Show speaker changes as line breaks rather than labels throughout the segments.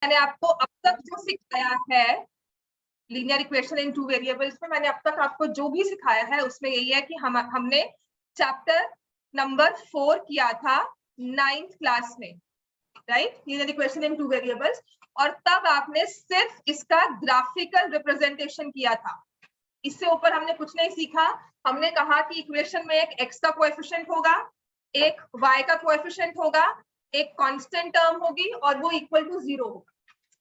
मैंने आपको अब तक जो सिखाया है लीनियर इक्वेशन इन 2 वेरिएबल्स में, मैंने अब तक आपको जो भी सिखाया है उसमें यही है कि हमने चैप्टर नंबर 4 किया था 9th क्लास में, right, linear equation in 2 variables, और तब आपने सिर्फ इसका ग्राफिकल रिप्रेजेंटेशन किया था। इससे ऊपर हमने कुछ नहीं सीखा। हमने कहा कि इक्वेशन में एक x का कोएफिशिएंट होगा, एक y का कोएफिशिएंट होगा, एक कांस्टेंट टर्म होगी और वो इक्वल टू 0 होगा।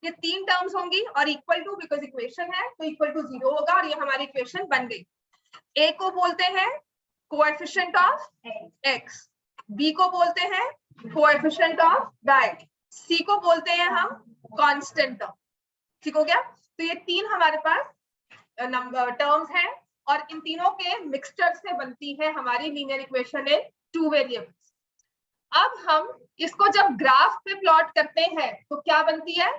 ये 3 टर्म्स होंगी और इक्वल टू, बिकॉज इक्वेशन है तो इक्वल टू 0 होगा और ये हमारी इक्वेशन बन गई। a को बोलते हैं कोएफिशिएंट ऑफ x, b को बोलते हैं कोएफिशिएंट ऑफ y, c को बोलते हैं हम कांस्टेंट टर्म। ठीक हो गया? तो ये 3 हमारे पास नंबर टर्म्स हैं और इन तीनों के मिक्सचर से बनती है हमारी लीनियर इक्वेशन इन 2 वेरिएबल्स। अब हम इसको जब ग्राफ पे प्लॉट करते हैं तो क्या बनती है?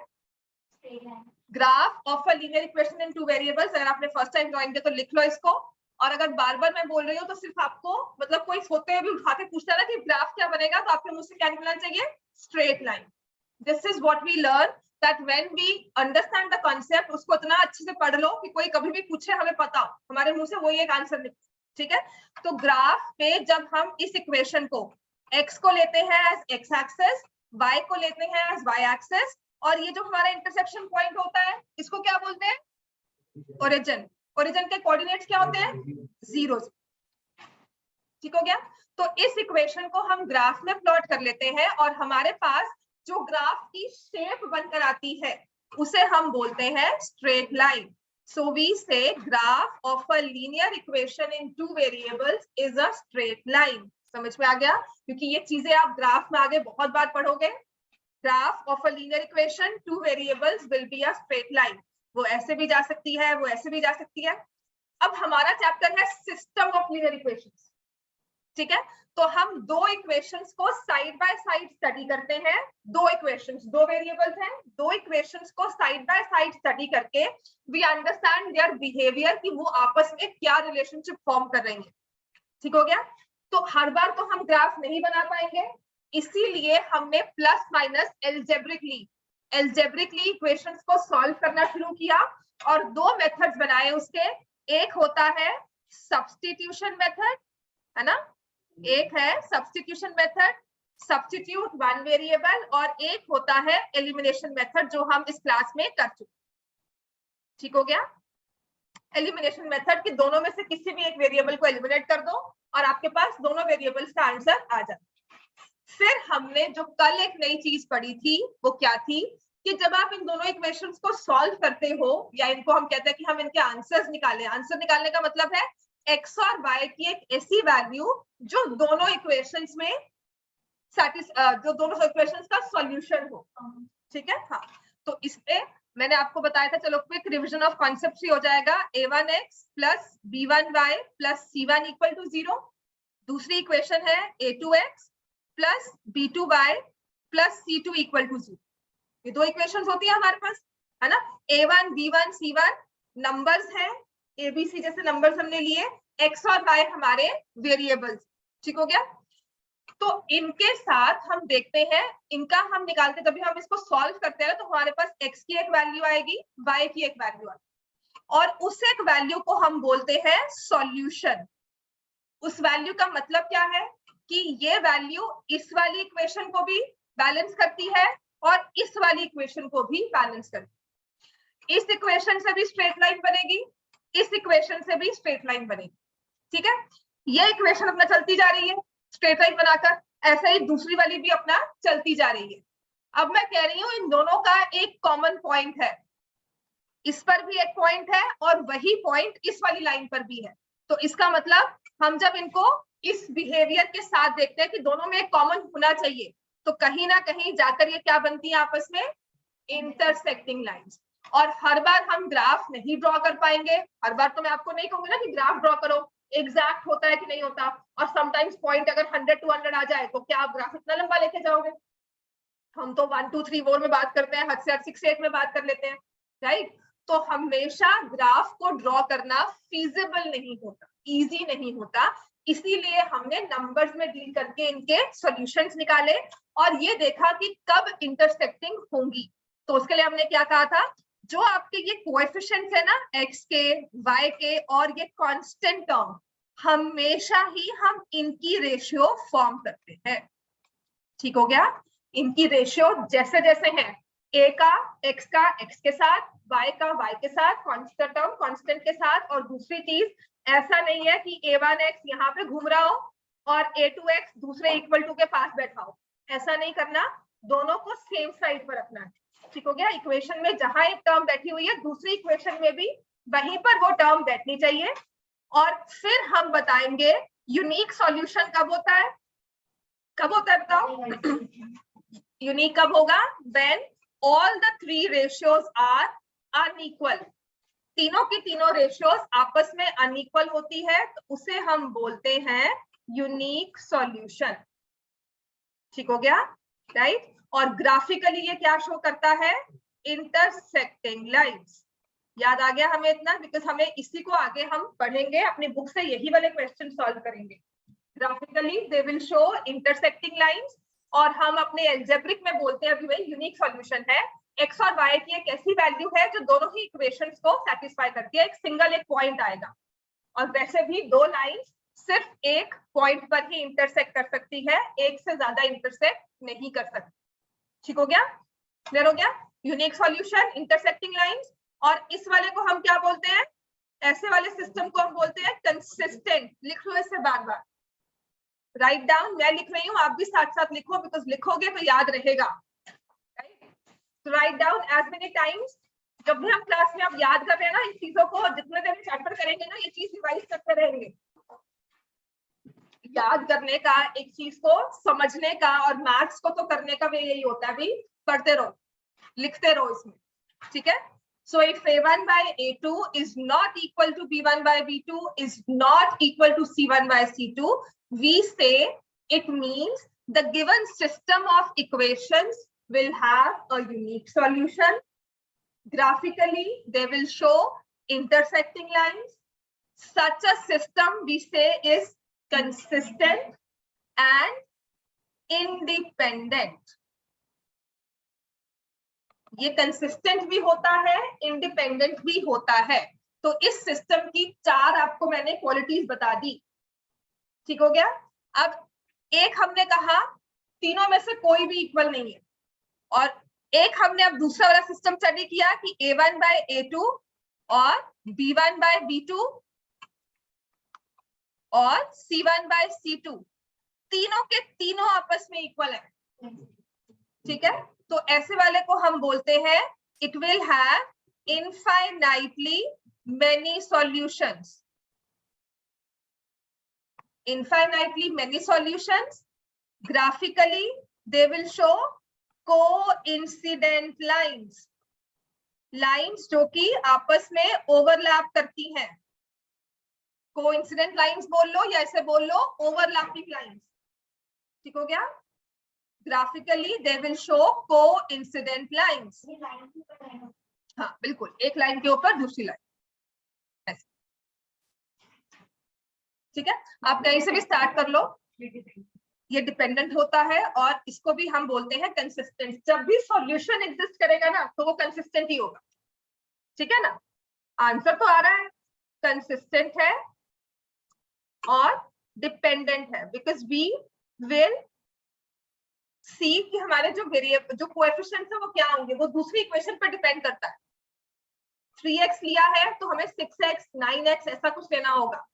Graph of a linear equation in 2 variables. अगर आपने फर्स्ट टाइम ज्वाइन किया तो लिख लो इसको, और अगर बार बार मैं बोल रही हूँ तो सिर्फ आपको मतलब कोई सोते हुए भी उठा के पूछता है ना कि ग्राफ क्या बनेगा, तो आपके मुंह से क्या निकलना चाहिए? Straight line. This is what we learn, that when we understand the concept, उसको इतना अच्छे से पढ़ लो कि कोई कभी भी पूछे हमें पता हो, हमारे मुंह से वही एक आंसर निकले। ठीक है? तो ग्राफ पे जब हम इस इक्वेशन को x को लेते हैं एज x एक्सिस, y को लेते हैं एज y एक्सिस, और ये जो हमारा इंटरसेक्शन पॉइंट होता है इसको क्या बोलते हैं? ओरिजिन। ओरिजिन के कोऑर्डिनेट्स क्या होते हैं? 0। ठीक हो गया? तो इस इक्वेशन को हम ग्राफ में प्लॉट कर लेते हैं और हमारे पास जो ग्राफ की शेप बनकर आती है उसे हम बोलते हैं स्ट्रेट लाइन। सो वी से graph of a linear equation in 2 variables is a straight line. समझ में आ गया? क्योंकि ये चीजें आप ग्राफ में आगे बहुत बार पढ़ोगे। Graph of a linear equation 2 variables will be a straight line. वो ऐसे भी जा सकती है, वो ऐसे भी जा सकती है। अब हमारा चैप्टर है सिस्टम ऑफ लीनियर इक्वेशंस। ठीक है? तो हम 2 इक्वेशंस को साइड बाय साइड स्टडी करते हैं। 2 इक्वेशंस, 2 वेरिएबल्स हैं, 2 इक्वेशंस को साइड बाय साइड स्टडी करके वी अंडरस्टैंड देयर बिहेवियर कि वो आपस में क्या रिलेशनशिप फॉर्म कर रही है। ठीक हो गया? तो हर बार तो हम ग्राफ नहीं बना पाएंगे, इसीलिए हमने प्लस माइनस एल्जेब्रिकली इक्वेशंस को सॉल्व करना शुरू किया और 2 मेथड्स बनाए उसके। एक होता है सब्स्टिट्यूशन मेथड, है ना? एक है substitution method, substitute one variable, और एक होता है एलिमिनेशन मेथड जो हम इस क्लास में कर चुके। ठीक हो गया? एलिमिनेशन मेथड कि दोनों में से किसी भी एक वेरिएबल को एलिमिनेट कर दो और आपके पास दोनों वेरिएबल्स का आंसर आ जाए। फिर हमने जो कल एक नई चीज पढ़ी थी वो क्या थी कि जब आप इन दोनों इक्वेशंस को सॉल्व करते हो, या इनको हम कहते हैं कि हम इनके आंसर्स निकालें। आंसर निकालने का मतलब है x और y की एक ऐसी वैल्यू जो दोनों इक्वेशंस में जो दोनों इक्वेशंस का सॉल्यूशन हो। ठीक है? हाँ, तो इसमें मैंने आपको बताया था, चलो क्विक रिवीजन ऑफ कॉन्सेप्ट ही हो जाएगा। a1x plus b1y plus c1 equal to 0। दूसरी इक्वेशन है a2x plus b2y plus c2 equal to 0। ये 2 इक्वेशंस होती है हमारे पास, है ना? a1 b1 c1 नंबर्स हैं, abc जैसे नंबर्स हमने लिए, x और y हमारे वेरिएबल्स। ठीक हो गया? तो इनके साथ हम देखते हैं, इनका हम निकालते, तभी हम इसको सॉल्व करते हैं तो हमारे पास x की एक वैल्यू आएगी, y की एक वैल्यू आएगी, और उस एक वैल्यू को हम बोलते हैं सॉल्यूशन। उस वैल्यू का मतलब क्या है कि ये वैल्यू इस वाली इक्वेशन को भी बैलेंस करती है और इस वाली इक्वेशन को भी बैलेंस करती है। इस इक्वेशन से भी स्ट्रेट लाइन बनेगी, इस इक्वेशन से भी स्ट्रेट लाइन बनेगी। ठीक है? ये इक्वेशन अपना चलती जा रही है स्ट्रेट लाइन बनाकर, ऐसे ही दूसरी वाली भी अपना चलती जा रही है। अब मैं कह रही हूं इन दोनों का एक कॉमन पॉइंट है, इस पर भी एक पॉइंट है और वही पॉइंट इस वाली लाइन पर भी है। तो इसका मतलब हम जब इनको इस बिहेवियर के साथ देखते हैं कि दोनों में एक कॉमन होना चाहिए, तो कहीं ना कहीं जाकर ये क्या बनती है आपस में? Intersecting lines. और हर बार हम ग्राफ नहीं ड्रॉ कर पाएंगे। हर बार तो मैं आपको नहीं कहूंगी ना कि ग्राफ ड्रॉ करो, एग्जैक्ट होता है कि नहीं होता, और समटाइम्स पॉइंट अगर 100 to 100 आ जाए तो क्या आप ग्राफ इतना लंबा लेके जाओगे? हम तो 1 2 3 4 में बात करते हैं, हद से हद 6 8 में बात कर लेते हैं, राइट? तो हमेशा ग्राफ को ड्रॉ करना फीजिबल नहीं होता, इजी नहीं होता, इसीलिए हमने नंबर्स में डील करके इनके सॉल्यूशंस निकाले और ये देखा कि कब इंटरसेक्टिंग होंगी। तो उसके लिए हमने क्या कहा था, जो आपके ये कोएफिशिएंट्स है ना, x के, y के और ये कांस्टेंट टर्म, हमेशा ही हम इनकी रेशियो फॉर्म करते हैं। ठीक हो गया, इनकी रेशियो जैसे जैसे है, a का x के साथ, y का y के साथ, कांस्टेंट टर्म कांस्टेंट के साथ। और दूसरी चीज, ऐसा नहीं है कि a1x यहाँ पे घूम रहा हो और a2x दूसरे इक्वल टू के पास बैठा हो, ऐसा नहीं करना, दोनों को सेम साइड पर रखना है। ठीक हो गया, इक्वेशन में जहां एक टर्म बैठी हुई है, दूसरी इक्वेशन में भी वहीं पर वो टर्म बैठनी चाहिए। और फिर हम बताएंगे यूनिक सॉल्यूशन कब होता है, कब होता है बताओ। यूनिक कब होगा, when all the three ratios are unequal, तीनों की तीनों रेशियोज आपस में अनइक्वल होती है, तो उसे हम बोलते हैं यूनिक सॉल्यूशन। ठीक हो गया, राइट। और ग्राफिकली ये क्या शो करता है, इंटरसेक्टिंग लाइंस। याद आ गया हमें इतना, बिकॉज हमें इसी को आगे हम पढ़ेंगे, अपनी बुक से यही वाले क्वेश्चन सॉल्व करेंगे। Graphically they will show intersecting lines, और हम अपने एल्जेब्रिक में बोलते हैं अभी वही यूनिक सॉल्यूशन है। एक्स और वाई की एक ऐसी वैल्यू है जो दोनों ही इक्वेशंस को सेटिस्फाई करती है, एक सिंगल एक पॉइंट आएगा। और वैसे भी दो लाइंस सिर्फ एक पॉइंट पर ही इंटरसेक्ट कर सकती है, एक से ज्यादा इंटरसेक्ट नहीं कर सकती। ठीक हो गया, क्लियर हो गया, यूनिक सॉल्यूशन, इंटरसेक्टिंग लाइंस। और इस वाले को हम क्या बोलते हैं, ऐसे वाले सिस्टम को हम बोलते हैं कंसिस्टेंट। लिख लो इसे बार बार, राइट डाउन, मैं लिख रही हूँ, आप भी साथ साथ लिखो, बिकॉज लिखोगे तो याद रहेगा। Write down as many times, जब भी हम क्लास में अब याद कर रहे हैं ना इन चीजों को, जितने देर चैप्टर करेंगे ना, ये चीज रिवाइज करते रहेंगे। याद करने का, एक चीज को समझने का, और मैथ्स को तो करने का भी यही होता है, अभी पढ़ते रहो, लिखते रहो इसमें। ठीक है, so if a1 by a2 is not equal to b1 by b2 is not equal to c1 by c2, we say it means the given system of equations will have a unique solution. Graphically they will show intersecting lines. Such a system we say is consistent and independent. ये consistent भी होता है, independent भी होता है। तो इस system की चार आपको मैंने क्वालिटीज बता दी। ठीक हो गया, अब एक हमने कहा तीनों में से कोई भी इक्वल नहीं है, और एक हमने अब दूसरा वाला सिस्टम स्टडी किया कि a1 by a2 और b1 by b2 और c1 by c2 तीनों के तीनों आपस में इक्वल है। ठीक है, तो ऐसे वाले को हम बोलते हैं it will have infinitely many solutions. Infinitely many solutions, graphically they will show coincident lines, lines जो कि आपस में ओवरलैप करती हैं। कोइंसिडेंट लाइंस बोल लो या ऐसे बोल लो ओवरलैपिंग लाइंस। ठीक हो गया, graphically they will show coincident lines. हाँ बिल्कुल, एक लाइन के ऊपर दूसरी लाइन। ठीक है, आप कहीं से भी स्टार्ट कर लो, ये डिपेंडेंट होता है, और इसको भी हम बोलते हैं कंसिस्टेंट। जब भी सॉल्यूशन एग्जिस्ट करेगा ना, तो वो कंसिस्टेंट ही होगा। ठीक है ना, आंसर तो आ रहा है, कंसिस्टेंट है और डिपेंडेंट है, बिकॉज वी विल सी कि हमारे जो वेरिएबल, जो कोएफिशिएंट्स है वो क्या होंगे, वो दूसरी इक्वेशन पर डिपेंड करता है। 3x लिया है तो हमें 6x 9x ऐसा कुछ लेना होगा।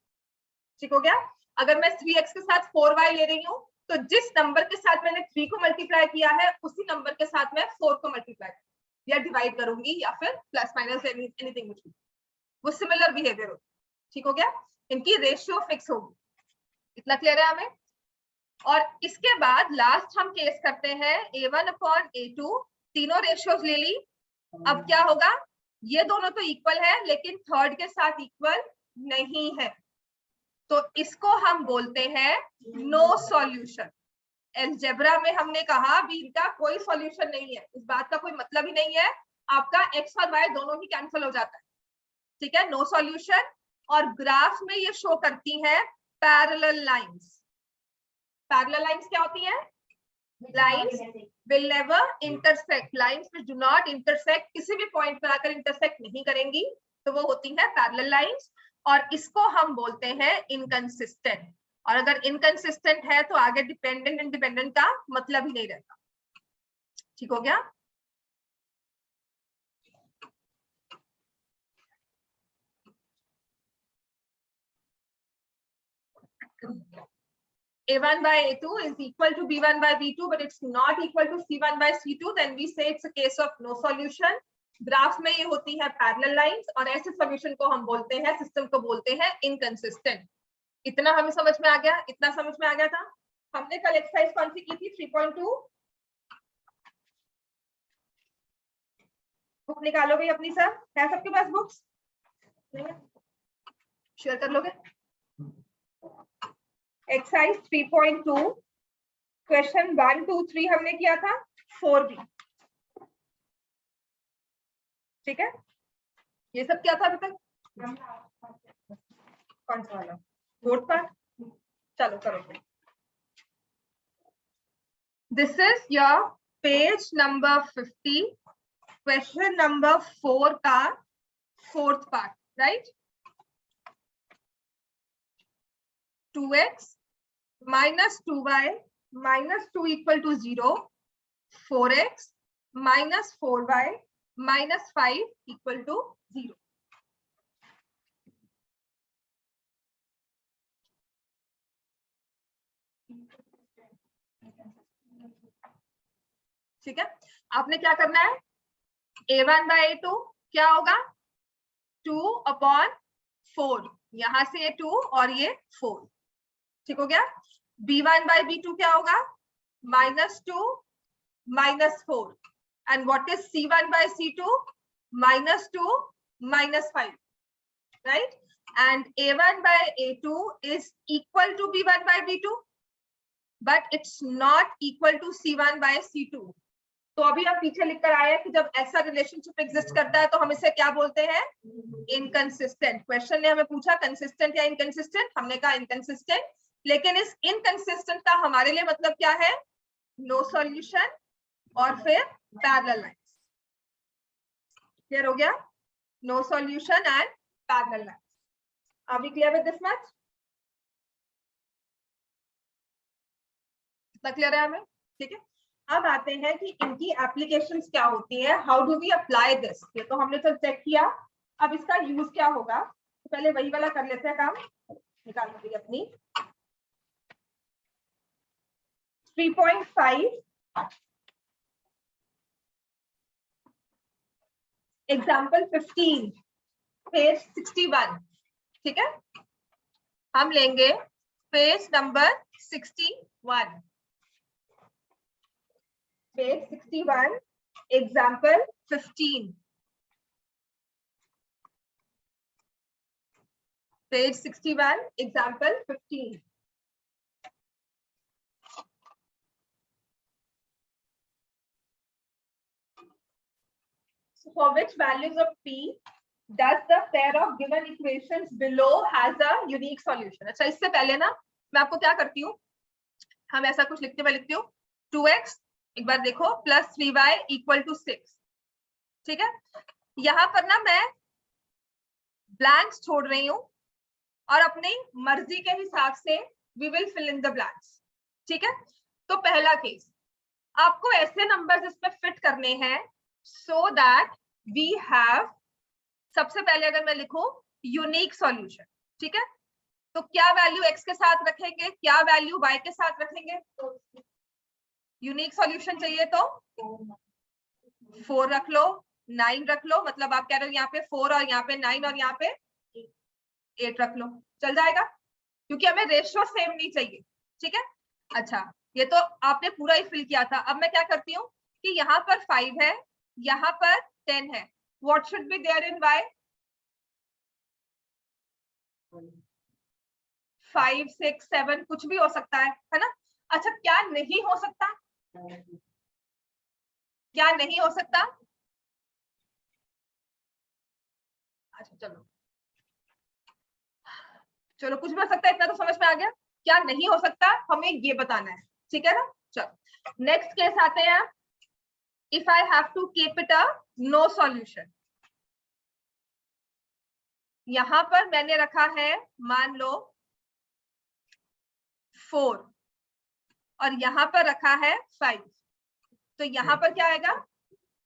ठीक हो गया, अगर मैं 3x के साथ 4y ले रही हूँ, तो जिस नंबर के साथ मैंने 3 को मल्टीप्लाई किया है, उसी नंबर के साथ मैं 4 को मल्टीप्लाई या डिवाइड करूंगी, या फिर प्लस माइनस एनीथिंग विच, वो सिमिलर बिहेवियर होगा। ठीक हो गया, इनकी रेशियो फिक्स होगी। इतना क्लियर है हमें। और इसके बाद लास्ट हम केस करते हैं a1 अपॉन a2, तीनों रेशियोज ले ली। अब क्या होगा, ये दोनों तो इक्वल है, लेकिन थर्ड के साथ इक्वल नहीं है, तो इसको हम बोलते हैं नो सॉल्यूशन। अलजेब्रा में हमने कहा भी इनका कोई सॉल्यूशन नहीं है, इस बात का कोई मतलब ही नहीं है, आपका x और y दोनों ही कैंसिल हो जाता है। ठीक है, नो सॉल्यूशन। और ग्राफ में ये शो करती है पैरेलल लाइंस। पैरेलल लाइंस क्या होती है, lines will never intersect, lines which do not intersect, किसी भी पॉइंट पर आकर इंटरसेक्ट नहीं करेंगी, तो वो होती है पैरेलल लाइंस, और इसको हम बोलते हैं इनकंसिस्टेंट। और अगर इनकंसिस्टेंट है तो आगे डिपेंडेंट इंडिपेंडेंट का मतलब ही नहीं रहता। ठीक हो गया? A1 by A2 is equal to B1 by B2, but it's not equal to C1 by C2, then we say it's a case of no solution. Graph में ये होती है पैरेलल लाइंस, और ऐसे सॉल्यूशन को हम बोलते हैं, सिस्टम को बोलते हैं इनकंसिस्टेंट। इतना हमें समझ में आ गया? इतना समझ में आ गया था? हमने कल एक्सरसाइज कौन सी की थी? 3.2। बुक निकालो भाई अपनी, सर है सबके पास बुक्स? शेयर कर लोगे? एक्सरसाइज 3.2 क्वेश्चन 1, 2, 3 हमने किया था 4B। ठीक है, ये सब क्या था अभी तक? कौन सा वाला? बोर्ड पर? चलो करो। This is your page number 50, question number 4 का 4th part, right? 2x minus 2y minus 2 equal to 0, 4x minus 4y minus 5 equal to 0. ठीक है, आपने क्या करना है? A1 by A2 क्या होगा? 2/4, यहां से 2 और ये 4। ठीक हो गया? B1 by B2 क्या होगा? -2 -4, and what is C1 by C2? -2 -5, right? And A1 by A2 is equal to B1 by B2, but it's not equal to C1 by C2. तो अभी हम पीछे लिख कर आए हैं कि जब ऐसा रिलेशनशिप एग्जिस्ट करता है तो हम इसे क्या बोलते हैं? इनकंसिस्टेंट। क्वेश्चन ने हमें पूछा कंसिस्टेंट या इनकंसिस्टेंट, हमने कहा इनकंसिस्टेंट, लेकिन इस इनकंसिस्टेंट का हमारे लिए मतलब क्या है? नो सॉल्यूशन और फिर पैरेलल लाइंस। क्लियर हो गया? No solution and parallel lines. Are we clear with this much? इतना क्लियर है हमें? ठीक है, अब आते हैं कि इनकी एप्लीकेशंस क्या होती है, how do we apply this. ये तो हमने तो चेक किया, अब इसका यूज क्या होगा? तो पहले वही वाला कर लेते हैं काम। निकाल दी अपनी 3.5 एग्जाम्पल 15 पेज 61। ठीक है, हम लेंगे page number 61, page 61 example 15, page 61 example 15। So for which values of p does the pair of given equations below has a unique solution? अच्छा, इससे पहले ना मैं आपको क्या करती हूँ, हम ऐसा कुछ लिखते, मैं लिखती हूँ 2x, एक बार देखो, +3y = 6। ठीक है, यहां पर ना मैं ब्लैंक्स छोड़ रही हूँ और अपनी मर्जी के हिसाब से we will fill in the blanks. ठीक है, तो पहला केस, आपको ऐसे नंबर्स इसमें फिट करने हैं सो दैट वी हैव, सबसे पहले अगर मैं लिखूं यूनिक सॉल्यूशन। ठीक है, तो क्या वैल्यू x के साथ रखेंगे, क्या वैल्यू y के साथ रखेंगे? यूनिक सॉल्यूशन चाहिए तो 4 रख लो, 9 रख लो, मतलब आप कह रहे हो यहाँ पे 4 और यहाँ पे 9 और यहाँ पे 8 रख लो, चल जाएगा, क्योंकि हमें रेशियो सेम नहीं चाहिए। ठीक है, अच्छा, ये तो आपने पूरा ही फिल किया था। अब मैं क्या करती हूँ कि यहाँ पर 5 है, यहाँ पर 10 है, what should be there in y? 5, 6, 7 कुछ भी हो सकता है ना? अच्छा, क्या नहीं हो सकता? क्या नहीं हो सकता? अच्छा चलो चलो, कुछ भी हो सकता है, इतना तो समझ में आ गया। क्या नहीं हो सकता हमें ये बताना है, ठीक है ना? चलो, नेक्स्ट केस आते हैं, if I have to keep it a no solution. यहां पर मैंने रखा है मान लो 4 और यहां पर रखा है 5, तो यहां पर क्या आएगा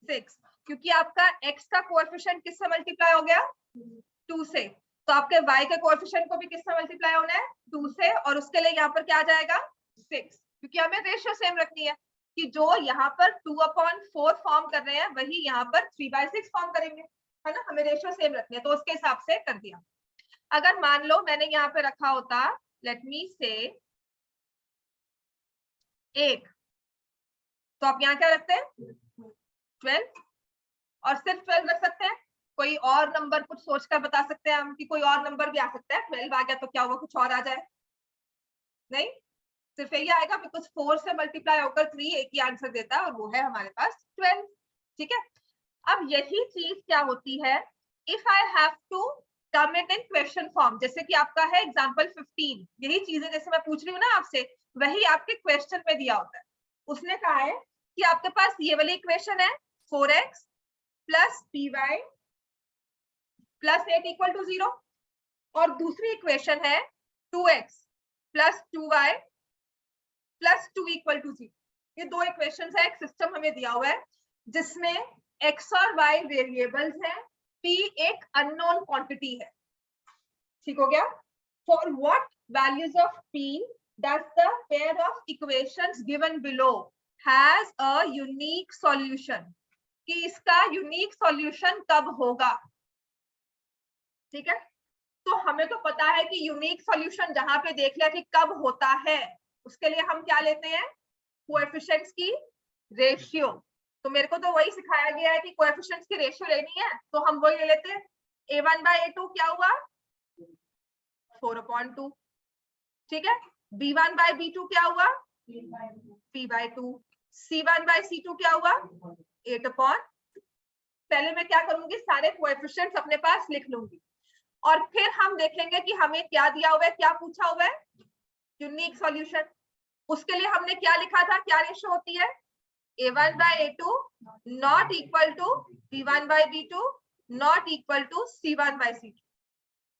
6, क्योंकि आपका x का कोएफिशिएंट किससे मल्टीप्लाई हो गया 2 से, तो आपके y के कोएफिशिएंट को भी किससे मल्टीप्लाई होना है 2 से, और उसके लिए यहाँ पर क्या आ जाएगा 6, क्योंकि हमें रेशियो सेम रखनी है कि जो यहाँ पर 2/4 फॉर्म कर रहे हैं वही यहाँ पर 3/6 फॉर्म करेंगे, है ना, हमें रेशियो सेम रखनी है, तो उसके हिसाब से कर दिया। अगर मान लो मैंने यहाँ पे रखा होता, लेट मी से 1, तो आप यहाँ क्या रखते हैं 12, और सिर्फ 12 रख सकते हैं, कोई और नंबर कुछ सोचकर बता सकते हैं हम कि कोई और नंबर भी आ सकता है, 12 आ गया तो क्या हुआ कुछ और आ जाए, नहीं, सिर्फ यही आएगा, बिकॉज 4 से मल्टीप्लाई होकर 3 एक ही आंसर देता है और वो है हमारे पास 12। ठीक है, अब यही चीज क्या होती है if I have to term it in question form, जैसे कि आपका है एग्जांपल 15, यही चीजें जैसे मैं पूछ रही हूँ ना आपसे, वही आपके क्वेश्चन में दिया होता है। उसने कहा है कि आपके पास ये वाली इक्वेशन है 4x plus py plus 8 equal to 0, और दूसरी इक्वेशन है 2x plus 2y plus 2 equal to 0। ये दो इक्वेशन है, एक सिस्टम हमें दिया हुआ है जिसमें x और y वेरिएबल्स हैं, p एक अननोन क्वांटिटी है। ठीक हो गया, for what values of p does the pair of equations given below has a unique solution, कि इसका यूनिक सॉल्यूशन कब होगा। ठीक है, तो हमें तो पता है कि यूनिक सॉल्यूशन जहां पे देख लिया कि कब होता है, उसके लिए हम क्या लेते हैं कोएफिशिएंट्स की रेशियो। तो मेरे को तो वही सिखाया गया है कि कोएफिशिएंट्स की रेशियो लेनी है, तो हम वही ले लेते हैं। a1/a2 क्या हुआ 4/2, ठीक है, b1/b2 क्या हुआ p/2, c1/c2 क्या हुआ 8/, पहले मैं क्या करूंगी सारे कोएफिशिएंट्स अपने पास लिख लूंगी, और फिर हम देखेंगे कि हमें क्या दिया हुआ है, क्या पूछा हुआ है यूनिक सॉल्यूशन। उसके लिए हमने क्या लिखा था, क्या रेशियो होती है a1/a2 not equal to b1/b2 not equal to c1/c2,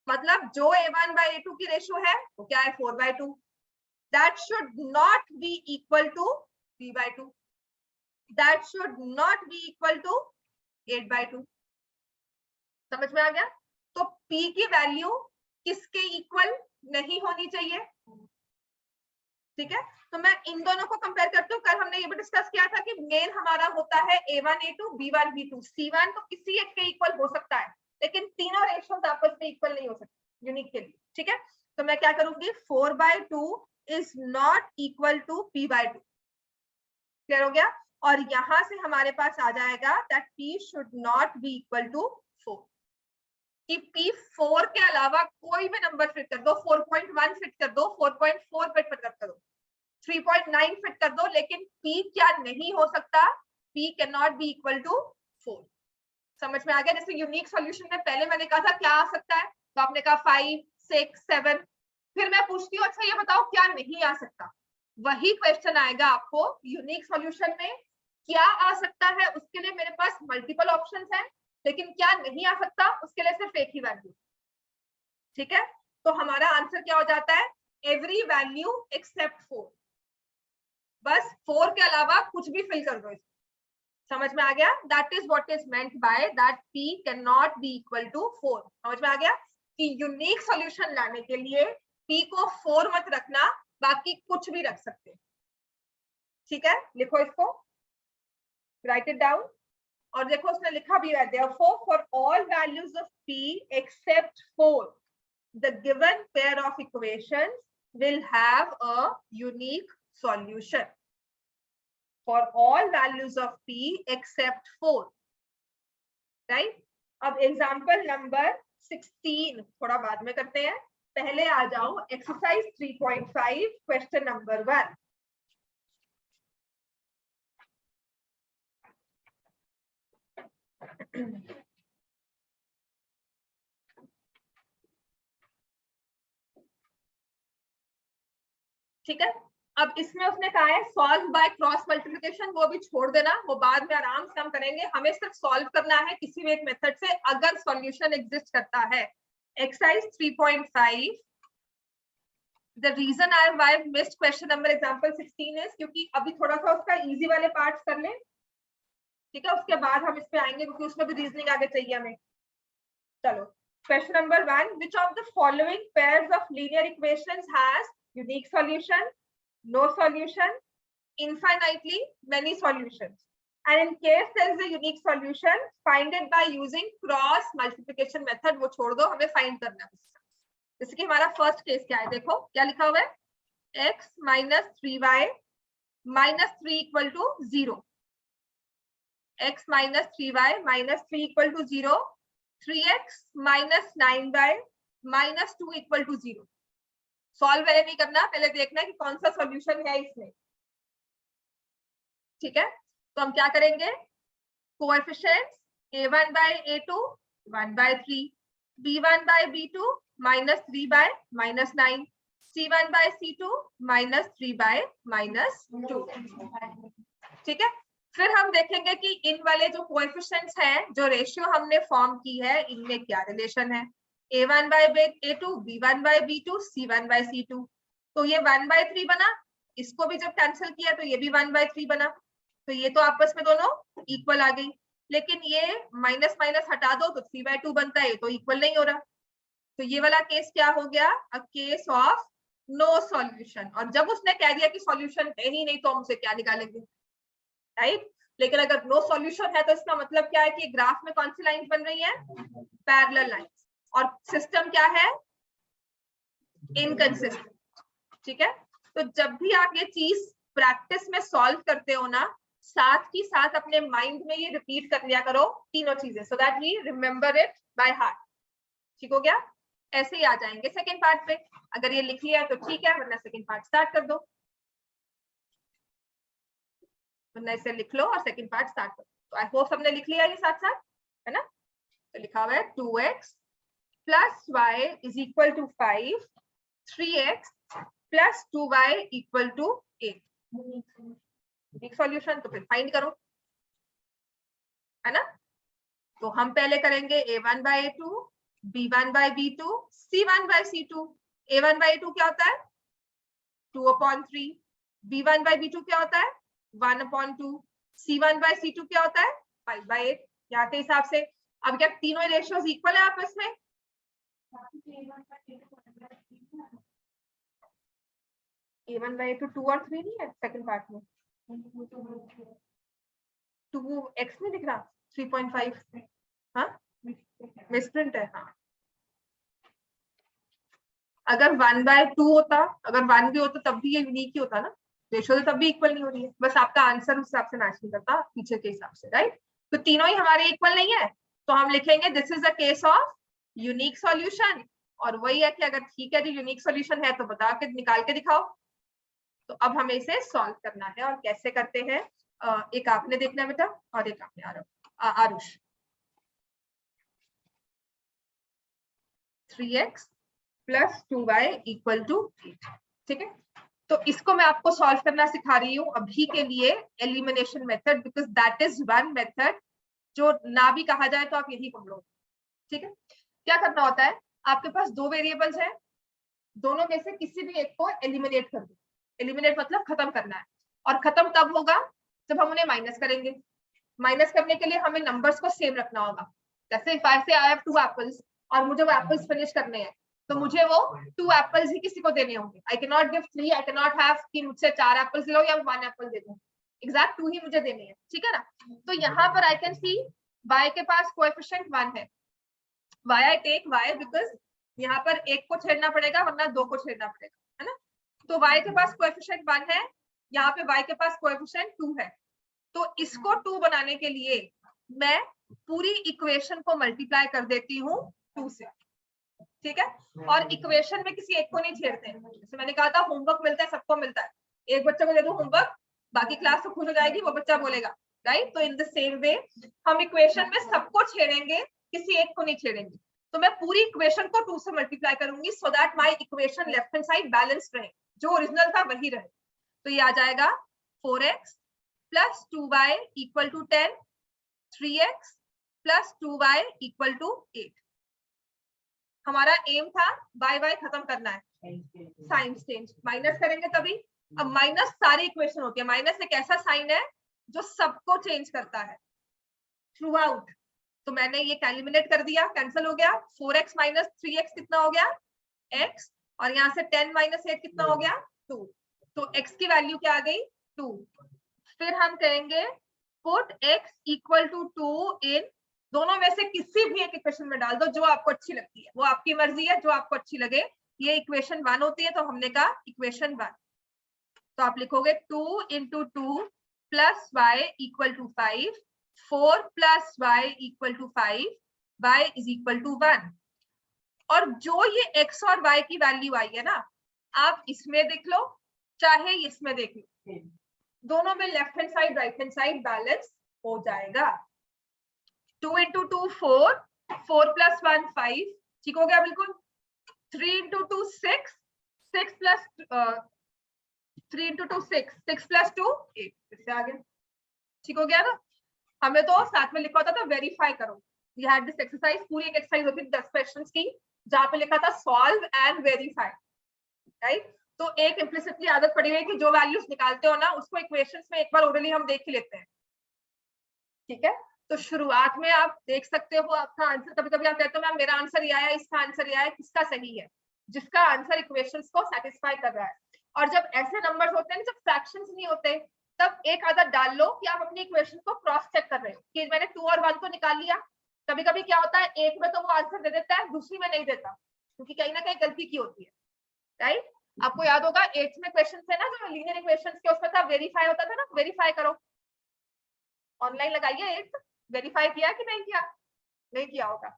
मतलब जो a1/a2 की रेशियो है वो क्या है 4/2, that should not be equal to b/2, that should not be equal to 8/2। समझ में आ गया, तो p की वैल्यू किसके इक्वल नहीं होनी चाहिए। ठीक है, तो मैं इन दोनों को कंपेयर करती हूँ। कल हमने ये भी डिस्कस किया था कि मेन हमारा होता है a1 a2 b1 b2 c1, तो किसी एक के इक्वल हो सकता है, लेकिन तीनों रेशियोज आपस में इक्वल नहीं हो सकते यूनिक के लिए। ठीक है, तो मैं क्या करूंगी 4/2 is not equal to p/2, clear हो गया, और यहां से हमारे पास आ जाएगा that p should not be equal to 4, कि p4 के अलावा कोई भी नंबर फिट कर दो, 4.1 फिट कर दो, 4.4 फिट कर दो, 3.9 फिट कर दो, लेकिन p क्या नहीं हो सकता, p can not be equal to 4। समझ में आ गया, जैसे यूनिक सॉल्यूशन में पहले मैंने कहा था क्या आ सकता है, तो आपने कहा 5 6 7, फिर मैं पूछती हूँ अच्छा ये बताओ क्या नहीं आ सकता, वही क्वेश्चन आएगा आपको यूनिक सॉल्यूशन में, क्या आ सकता है उसके लिए मेरे पास मल्टीपल ऑप्शंस हैं, लेकिन क्या नहीं आ सकता उसके लिए सिर्फ एक ही वैल्यू। ठीक है, तो हमारा आंसर क्या हो जाता है एवरी वैल्यू एक्सेप्ट 4, बस 4 के अलावा कुछ भी फिल कर दो इसमें। समझ में आ गया, that is what is meant by that p can not be equal to 4। समझ में आ गया कि यूनिक सॉल्यूशन लाने के लिए p को 4 मत रखना, बाकी कुछ भी रख सकते हैं। ठीक है, लिखो इसको, राइट इट डाउन, और देखो उसने लिखा भी है therefore for all values of p except 4 the given pair of equations will have a unique solution for all values of p except 4, right। अब एग्जांपल नंबर 16 थोड़ा बाद में करते हैं, पहले आ जाओ एक्सरसाइज 3.5 क्वेश्चन नंबर 1। ठीक है, अब इसमें उसने कहा है सॉल्व बाय क्रॉस मल्टीप्लिकेशन, वो भी छोड़ देना, वो बाद में आराम से हम करेंगे, हमें सिर्फ सॉल्व करना है किसी भी एक मेथड से अगर सॉल्यूशन एग्जिस्ट करता है। Exercise 3.5, the reason I've missed question number example 16 is क्योंकि अभी थोड़ा सा उसका इजी वाले पार्ट्स कर लें, ठीक है, उसके बाद हम इस पे आएंगे क्योंकि उसमें भी रीजनिंग आगे चाहिए हमें। चलो question number 1, which of the following pairs of linear equations has unique solution, no solution, infinitely many solutions, and in case there is a unique solution find it by using cross multiplication method। वो छोड़ दो, हमें find करना है। जैसे कि हमारा first case क्या है, देखो क्या लिखा हुआ है, x minus 3y minus 3 equal to 0, x minus 3y minus 3 equal to 0, 3x minus 9y minus 2 equal to 0। Solve पहले नहीं करना, पहले देखना है कि कौन सा सॉल्यूशन है इसमें, ठीक है। तो हम क्या करेंगे, coefficients a1 by a2 1 by 3, b1 by b2 minus 3 by minus 9, c1 by c2 minus 3 by minus 2, ठीक है। फिर हम देखेंगे कि इन वाले जो कोएफिशिएंट्स हैं, जो रेशियो हमने फॉर्म की है, इनमें क्या रिलेशन है, a1 by a2, b1 by b2, c1 by c2। तो ये 1 by 3 बना, इसको भी जब कैंसिल किया तो ये भी 1 by 3 बना, तो ये तो आपस में दोनों इक्वल आ गई। लेकिन ये माइनस माइनस हटा दो तो 3/2 बनता है, ये तो इक्वल नहीं हो रहा। तो ये वाला केस क्या हो गया, a case of no solution. और जब उसने कह दिया कि सॉल्यूशन है ही नहीं तो हम उसे क्या निकालेंगे, राइट। लेकिन अगर नो सॉल्यूशन है तो इसका मतलब क्या है कि ग्राफ में कौन सी लाइन बन रही है, पैरेलल लाइंस, और सिस्टम क्या है, इनकंसिस्टेंट, ठीक है। तो जब भी आप ये चीज प्रैक्टिस में सॉल्व करते हो ना, साथ ही साथ अपने माइंड में ये रिपीट कर लिया करो तीनों चीजें, so that we remember it by heart, ठीक हो गया। ऐसे ही आ जाएंगे सेकंड पार्ट पे, अगर ये लिख लिया है तो ठीक है, वरना सेकंड पार्ट स्टार्ट कर दो, वरना इसे लिख लो और सेकंड पार्ट स्टार्ट कर दो। तो आई होप सबने लिख लिया ये साथ साथ, है ना। तो लिखा हुआ है 2x plus y is equal to 5, 3x plus 2y equal to 8। Unique solution तो फिर फाइंड करो, है ना। तो हम पहले करेंगे a1 by a2, b1 by b2, c1 by c2। a1 by a2 क्या होता है, 2/3, b1 by b2 क्या होता है, 1/2, c1 by c2 क्या होता है, 5/8। यहाँ के हिसाब से अब क्या तीनों रेशियोज इक्वल है आपस में, a1 by a2 2 और 3 नहीं है सेकंड पार्ट में, 2x नहीं दिख रहा, 3.5, हाँ मिसप्रिंट है, हाँ। अगर 1/2 होता, अगर 1 भी होता तब भी ये यूनिक ही होता ना, रेशियो तो तब भी इक्वल नहीं हो रही है, बस आपका आंसर उस हिसाब से मैच नहीं करता पीछे के हिसाब से, राइट। तो तीनों ही हमारे इक्वल नहीं है, तो हम लिखेंगे this is a case of unique solution. और वही है कि अगर ठीक है जो यूनिक सॉल्यूशन है तो बता के निकाल के दिखाओ। तो अब हमें इसे सॉल्व करना है, और कैसे करते हैं, एक आपने देखना है बेटा और एक आपने Aarush. 3x plus 2y equal to 8, ठीक है। तो इसको मैं आपको सॉल्व करना सिखा रही हूँ अभी के लिए, elimination method, because that is one method जो ना भी कहा जाए तो आप यही पढ़ो, ठीक है। क्या करना होता है, आपके पास दो वेरिएबल्स हैं, दोनों में से किसी भी एक को एलिमिनेट कर दो। एलिमिनेट मतलब खत्म करना है, और खत्म तब होगा जब हम उन्हें माइनस करेंगे। माइनस करने के लिए हमें नंबर्स को सेम रखना होगा। जैसे इफ आई से आई हैव 2 एप्पल्स और मुझे वो एप्पल्स फिनिश करने हैं, तो मुझे वो 2 एप्पल्स ही किसी को देने होंगे। I can not give 3, I can not have कि मुझसे 4 एप्पल्स लो या 1 एप्पल दे दूं, एग्जैक्ट 2 ही मुझे देने हैं, ठीक है ना। तो यहाँ पर आई कैन सी y के पास कोएफिशिएंट 1 है, why I take y because यहाँ पर एक को छेड़ना पड़ेगा वरना 2 को छेड़ना पड़ेगा, है ना। तो y के पास कोएफिशिएंट 1 है, यहाँ पे y के पास कोएफिशिएंट 2 है। तो इसको 2 बनाने के लिए मैं पूरी इक्वेशन को मल्टीप्लाई कर देती हूँ 2 से, ठीक है। और इक्वेशन में किसी एक को नहीं छेड़ते हैं। जैसे मैंने कहा था होमवर्क मिलता है, सबको मिलता है, एक बच्चे को दे दूं होमवर्क, बाकी क्लास तो खुश हो जाएगी, वो बच्चा बोलेगा, राइट। तो इन द सेम वे हम इक्वेशन में सबको छेड़ेंगे, किसी एक को नहीं छेड़ेंगे। तो मैं पूरी इक्वेशन को 2 से मल्टीप्लाई करूंगी so that my equation left hand side balanced रहे, जो ओरिजिनल था वही रहे। तो ये आ जाएगा 4x plus 2y equal to 10, 3x plus 2y equal to 8। हमारा एम था बाय बाय खत्म करना है, साइन चेंज, माइनस करेंगे तभी। अब माइनस सारी इक्वेशन होती है, माइनस एक ऐसा साइन है जो सबको चेंज करता है थ्रू आउट। तो मैंने ये एलिमिनेट कर दिया, कैंसिल हो गया। 4x माइनस 3x कितना हो गया x, और यहाँ से 10 माइनस 8 कितना हो गया 2। तो x की वैल्यू क्या आ गई 2। फिर हम कहेंगे पुट x इक्वल टू 2 इन, दोनों में से किसी भी एक इक्वेशन में डाल दो जो आपको अच्छी लगती है, वो आपकी मर्जी है, जो आपको अच्छी लगे। ये इक्वेशन 1 होती है, तो हमने कहा इक्वेशन 1। तो आप लिखोगे 2 into 2 plus y equal to 5, 4 plus y equal to 5, y is equal to 1। और जो ये x और y की वैल्यू आई है ना, आप इसमें देख लो चाहे इसमें देख लो, दोनों में left hand side right hand side balance हो जाएगा। 2 इंटू 2 4, 4 प्लस 1 5, ठीक हो गया बिल्कुल। 3 इंटू 2 6, 6 प्लस 3 इंटू 2 6, 6 प्लस 2 8, इससे आगे ठीक हो गया ना। हमें तो साथ में लिखा होता था वेरीफाई करो, ये हैड दिस एक्सरसाइज, पूरी एक एक्सरसाइज होती थी 10 क्वेश्चंस की, जहां पे लिखा था सॉल्व एंड वेरीफाई, राइट। तो एक इम्प्लिसिटली आदत पड़ी हुई है कि जो वैल्यूज निकालते हो ना, उसको इक्वेशंस में एक बार ओरली हम देख ही लेते हैं, ठीक है। तो शुरुआत में आप देख सकते हो आपका आंसर, कभी कभी आप कहते हो मैम मेरा आंसर ये आया, इसका आंसर ये आया, किसका सही है? जिसका आंसर इक्वेशंस को सेटिस्फाई कर रहा है। और जब ऐसे नंबर्स होते हैं, जब फ्रैक्शंस नहीं होते, तब एक आदत डाल लो कि आप अपनी इक्वेशन को क्रॉस चेक कर रहे हो कि मैंने 2 और 1 तो निकाल लिया। कभी कभी क्या होता है, एक में तो वो आंसर दे देता है, दूसरी में नहीं देता, क्योंकि कहीं ना कहीं गलती की होती है, राइट। आपको याद होगा 8th में क्वेश्चन थे ना जो लीनियर इक्वेशंस के, उसमें था वेरीफाई होता था ना, वेरीफाई करो। ऑनलाइन लगाइए 8th, वेरीफाई किया कि नहीं किया? नहीं किया होगा,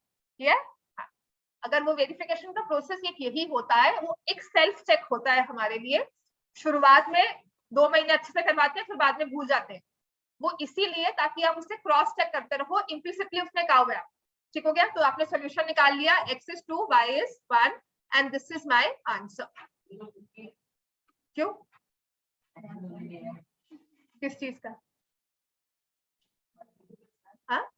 किया? हाँ। अगर वो वेरिफिकेशन का प्रोसेस यही होता है, वो एक सेल्फ चेक होता है हमारे लिए। शुरुआत में 2 महीने अच्छे से करवाते हैं, फिर बाद में भूल जाते हैं। वो इसीलिए ताकि आप उसे क्रॉस चेक करते रहो, इम्प्लिसिटली उसने कहा हुआ है, ठीक हो गया। तो आपने सोल्यूशन निकाल लिया, x is 2, y is 1 and this is my answer। क्यों? किस चीज का? हाँ,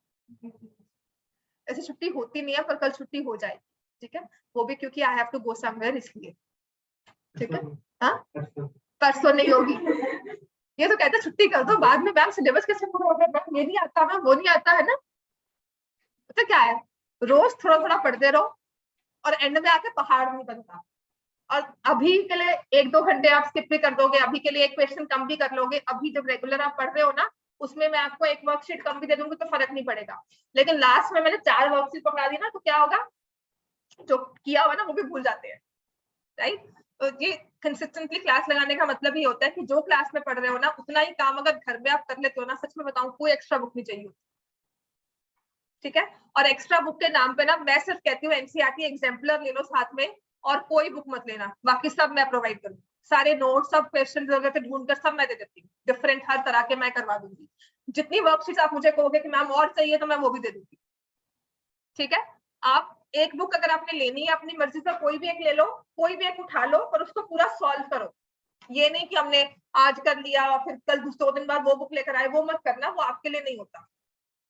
ऐसे छुट्टी होती नहीं है, पर कल छुट्टी हो जाएगी, ठीक है। वो भी क्योंकि I have to go somewhere, इसलिए, ठीक है। हाँ, परसों नहीं होगी। ये तो कहते छुट्टी कर दो, बाद में मैम सिलेबस कैसे पूरा होगा, मैम ये नहीं आता, मैम वो नहीं आता, है ना। तो क्या है, रोज थोड़ा थोड़ा पढ़ते रहो और एंड में आके पहाड़ नहीं बनता। और अभी के लिए 1-2 घंटे आप स्किप भी कर दोगे, अभी के लिए एक क्वेश्चन कम भी कर लोगे, अभी जब रेगुलर आप पढ़ रहे हो ना, उसमें मैं आपको एक वर्कशीट कम भी दे दूंगी तो फर्क नहीं पड़ेगा। लेकिन लास्ट में मैंने 4 वर्कशीट पकड़ा दी ना, तो क्या होगा, जो किया हुआ ना वो भी भूल जाते हैं, राइट। तो ये कंसिस्टेंटली क्लास लगाने का मतलब ही होता है कि जो क्लास में पढ़ रहे हो ना, उतना ही काम अगर घर में आप कर लेते हो ना, सच में बताऊं, कोई एक्स्ट्रा बुक नहीं चाहिए, ठीक है। और एक्स्ट्रा बुक के नाम पे ना, मैं सिर्फ कहती हूँ एनसीईआरटी एग्जाम्पलर ले लो साथ में, और कोई बुक मत लेना, बाकी सब मैं प्रोवाइड करूँ, सारे नोट्स, सब क्वेश्चन वगैरह ढूंढकर सब मैं दे देती हूँ, डिफरेंट हर तरह के मैं करवा दूंगी। जितनी वर्कशीट आप मुझे कहोगे कि मैम और चाहिए, तो मैं वो भी दे दूंगी, ठीक है। आप एक बुक अगर आपने लेनी है, अपनी मर्जी से कोई भी एक ले लो, कोई भी एक उठा लो, पर उसको पूरा सॉल्व करो। ये नहीं कि हमने आज कर लिया और फिर कल 2 दिन बाद वो बुक लेकर आए, वो मत करना, वो आपके लिए नहीं होता,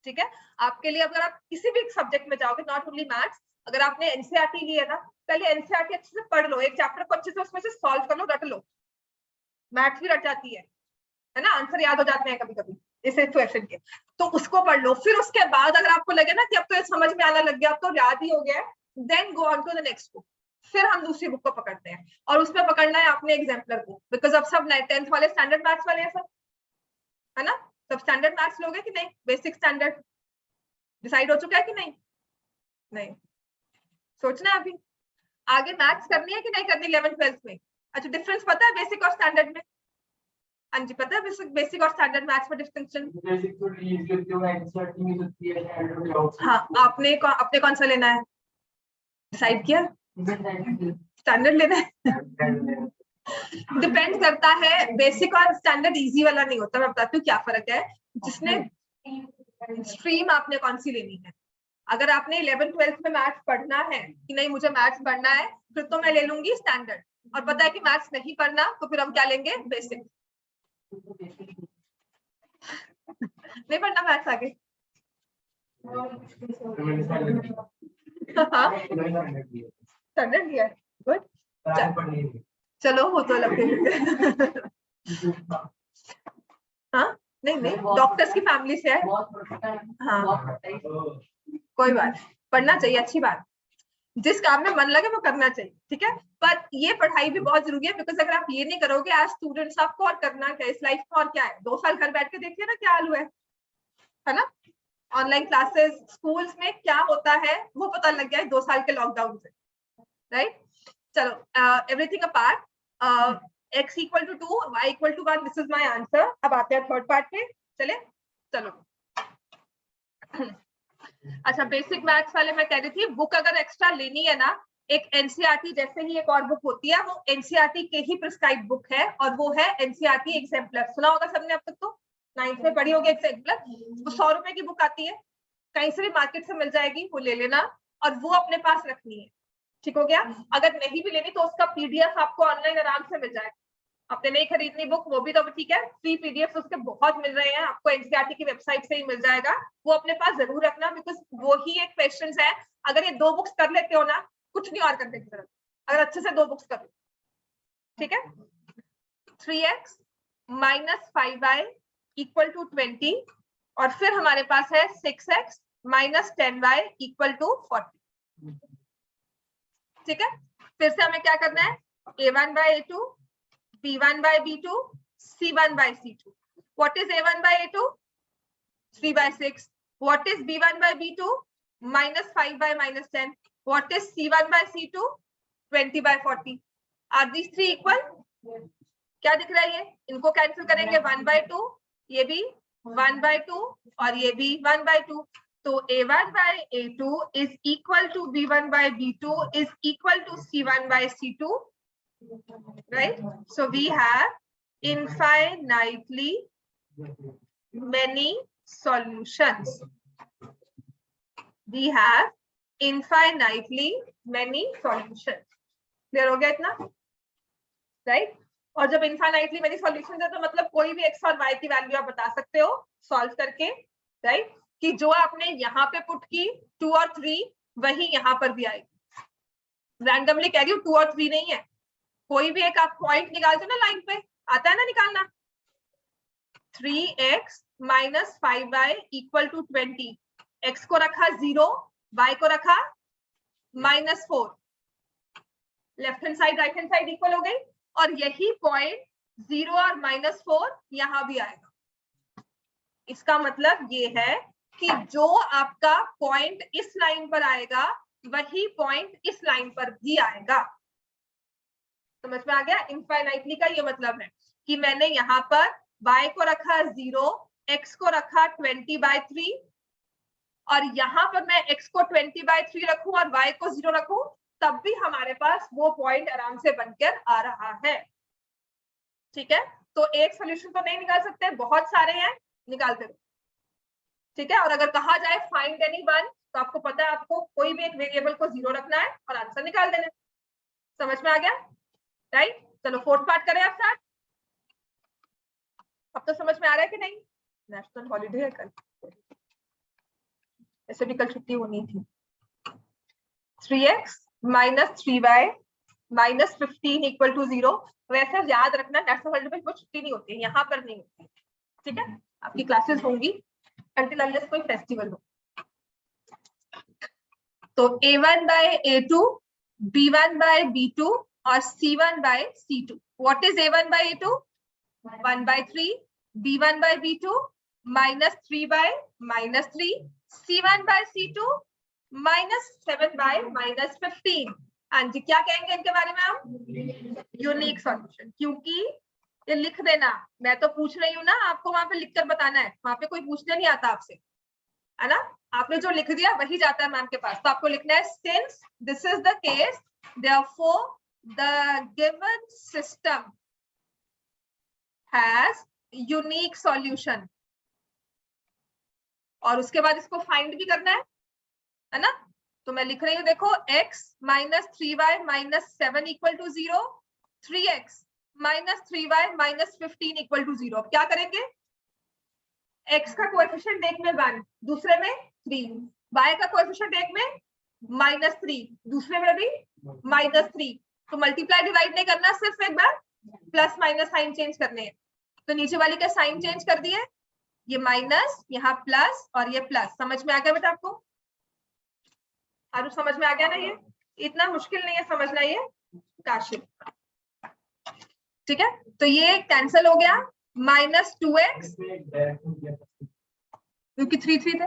ठीक है। आपके लिए अगर आप किसी भी सब्जेक्ट में जाओगे, नॉट ओनली मैथ्स, अगर आपने एनसीईआरटी ली है ना, पहले एनसीईआरटी अच्छे से पढ़ लो, एक चैप्टर को अच्छे से उसमें से सॉल्व कर लो, रट लो। मैथ्स भी रट जाती है ना, आंसर याद हो जाते हैं कभी कभी इस क्वेश्चन के, तो उसको पढ़ लो। फिर उसके बाद अगर आपको लगे ना कि अब तो ये समझ में आने लग गया, अब तो याद ही हो गया, then go on to the next book. फिर हम दूसरी बुक को पकड़ते हैं, और उसमें पकड़ना है आपने एग्जाम्पलर को, बिकॉज अब सब 10th वाले स्टैंडर्ड मैथ्स वाले हैं सब, है ना। सब स्टैंडर्ड मैथ्स लोगे कि नहीं, बेसिक स्टैंडर्ड डिसाइड हो चुका है कि नहीं? नहीं, सोचना है अभी आगे मैथ्स करनी है कि नहीं करनी 11th-12th में। अच्छा, डिफरेंस पता है बेसिक और स्टैंडर्ड में? हाँ जी, पता है बेसिक और स्टैंडर्ड मैथ्स में डिस्टिंक्शन? हाँ, आपने कौन सा लेना है, डिसाइड किया? स्टैंडर्ड लेना है। डिपेंड करता है, बेसिक और स्टैंडर्ड इजी वाला नहीं होता। मैं बताती हूँ क्या फर्क है, जिसने स्ट्रीम आपने कौन सी लेनी है। अगर आपने 11th-12th में मैथ्स पढ़ना है कि नहीं, मुझे मैथ्स पढ़ना है, फिर तो मैं ले लूंगी स्टैंडर्ड। और पता है कि मैथ्स नहीं पढ़ना, तो फिर हम क्या लेंगे, बेसिक। नहीं पढ़ना मैथ्स आगे? स्टैंडर्ड लिया है, गुड। चलो वो तो अलग हाँ नहीं नहीं, डॉक्टर्स की फैमिली से है। हाँ कोई बात, पढ़ना चाहिए, अच्छी बात। जिस काम में मन लगे वो करना चाहिए, ठीक है। पर ये पढ़ाई भी बहुत जरूरी है, बिकॉज अगर आप ये नहीं करोगे आज स्टूडेंट्स आपको और करना क्या इस लाइफ में, और क्या है 2 साल घर बैठ के देखिए ना क्या हाल हुआ है ना। ऑनलाइन क्लासेस स्कूल्स में क्या होता है वो पता लग गया है 2 साल के लॉकडाउन से, राइट। चलो everything apart, x equal to 2, y equal to 1, this is my answer. अब आते हैं थर्ड पार्ट पे, चले चलो। अच्छा बेसिक मैथ्स वाले मैं कह रही थी, बुक अगर एक्स्ट्रा लेनी है ना, एक एनसीईआरटी जैसे ही एक और बुक होती है, वो एनसीईआरटी के ही प्रिस्क्राइब बुक है, और वो है एनसीईआरटी एग्जाम्पलर। सुना होगा सबने अब तक, तो 9th में पढ़ी होगी एग्जाम्पलर। वो 100 रुपए की बुक आती है, कहीं से भी मार्केट से मिल जाएगी, वो ले लेना और वो अपने पास रखनी है, ठीक हो गया। अगर नहीं भी लेनी तो उसका पीडीएफ आपको ऑनलाइन आराम से मिल जाएगा। आपने नहीं खरीदनी बुक वो भी तो ठीक है, फ्री पीडीएफ उसके बहुत मिल रहे हैं आपको, एनसीईआरटी की वेबसाइट से ही मिल जाएगा। वो अपने पास जरूर रखना, बिकॉज वो ही एक क्वेश्चन है। अगर ये 2 बुक्स कर लेते हो ना, कुछ नहीं और करने की जरूरत, अगर अच्छे से 2 बुक्स कर लो, ठीक है। 3x minus 5y equal to 20, और फिर हमारे पास है 6x minus 10y equal to 40, ठीक है। फिर से हमें क्या करना है, a1 by a2, b1 by b2, c1 by c2. What is a1 by a2? 3 by 6. What is b1 by b2? Minus 5 by minus 10. What is c1 by c2? 20 by 40. Are these 3 equal? क्या दिख रहा है ये, इनको cancel करेंगे 1 by 2, ये भी 1 by 2 और ये भी 1 by 2. तो a1 by a2 is equal to b1 by b2 is equal to c1 by c2, right? So we have infinitely many solutions. We have infinitely many solutions. Clear हो गया इतना, right? और जब infinitely many solutions है तो मतलब कोई भी x और y की वैल्यू आप बता सकते हो सॉल्व करके, right? कि जो आपने यहाँ पे पुट की 2 और 3 वही यहाँ पर भी आएगी। रैंडमली कह रही हूँ 2 और 3 नहीं है, कोई भी एक आप पॉइंट निकालते हो ना लाइन पे, आता है ना निकालना। 3x minus 5y equal to 20, x को रखा 0, y को रखा -4, left hand side right hand side equal हो गई, और यही पॉइंट 0 और -4 यहाँ भी आएगा। इसका मतलब ये है कि जो आपका पॉइंट इस लाइन पर आएगा वही पॉइंट इस लाइन पर भी आएगा। समझ में आ गया? इनफाइनाइटली का ये मतलब है कि मैंने यहाँ पर y को रखा 0, x को रखा 20/3, और यहाँ पर मैं x को 20/3 रखूं और y को 0 रखूं, तब भी हमारे पास वो पॉइंट आराम से बनकर आ रहा है, ठीक है। तो एक सोल्यूशन तो नहीं निकाल सकते, बहुत सारे हैं, निकालते रहो, ठीक है। और अगर कहा जाए फाइंड एनी वन, तो आपको पता है आपको कोई भी एक वेरिएबल को 0 रखना है और आंसर निकाल देना। समझ में आ गया, राइट? चलो फोर्थ पार्ट करें आप साथ। अब तो समझ में आ रहा है कि नहीं? नेशनल हॉलीडे है कल, ऐसे भी कल छुट्टी होनी थी। 3x minus 3y minus 15 equal to 0। वैसे याद रखना नेशनल हॉलीडे पे कोई छुट्टी नहीं होती है, यहाँ पर नहीं होती, ठीक है। आपकी क्लासेस होंगी until unless कोई फेस्टिवल हो। तो a1 by a2, b1 by b2 और c1 by c2. What is a1 by a2? 1/3, b1 by b2 -3 by -3, c1 by c2 -7 by -15. हाँ जी, क्या कहेंगे इनके बारे में हम? Unique solution. क्योंकि ये लिख देना, मैं तो पूछ रही हूँ ना, आपको वहां पे लिखकर बताना है, वहां पे कोई पूछने नहीं आता आपसे, है ना। आपने जो लिख दिया वही जाता है मैम के पास, तो आपको लिखना है since this is the case therefore the given system has unique solution, और उसके बाद इसको फाइंड भी करना है ना। तो मैं लिख रही हूँ, देखो x minus 3y minus 7 equal to 0, 3x -3y -15 equal to 0। क्या करेंगे, x का कोएफिशिएंट एक में 1, दूसरे में 3, y का कोएफिशिएंट एक में -3, दूसरे में भी -3। तो मल्टीप्लाई डिवाइड नहीं करना, सिर्फ एक बार प्लस माइनस साइन चेंज करने हैं। तो नीचे वाली का साइन चेंज कर दिए, ये माइनस, यहाँ प्लस और ये प्लस। समझ में आ गया बेटा आपको? आरू समझ में आ गया ना? ये इतना मुश्किल नहीं है समझना ये काशिफ। ठीक है, तो ये कैंसिल हो गया, -2x क्योंकि 3 थे,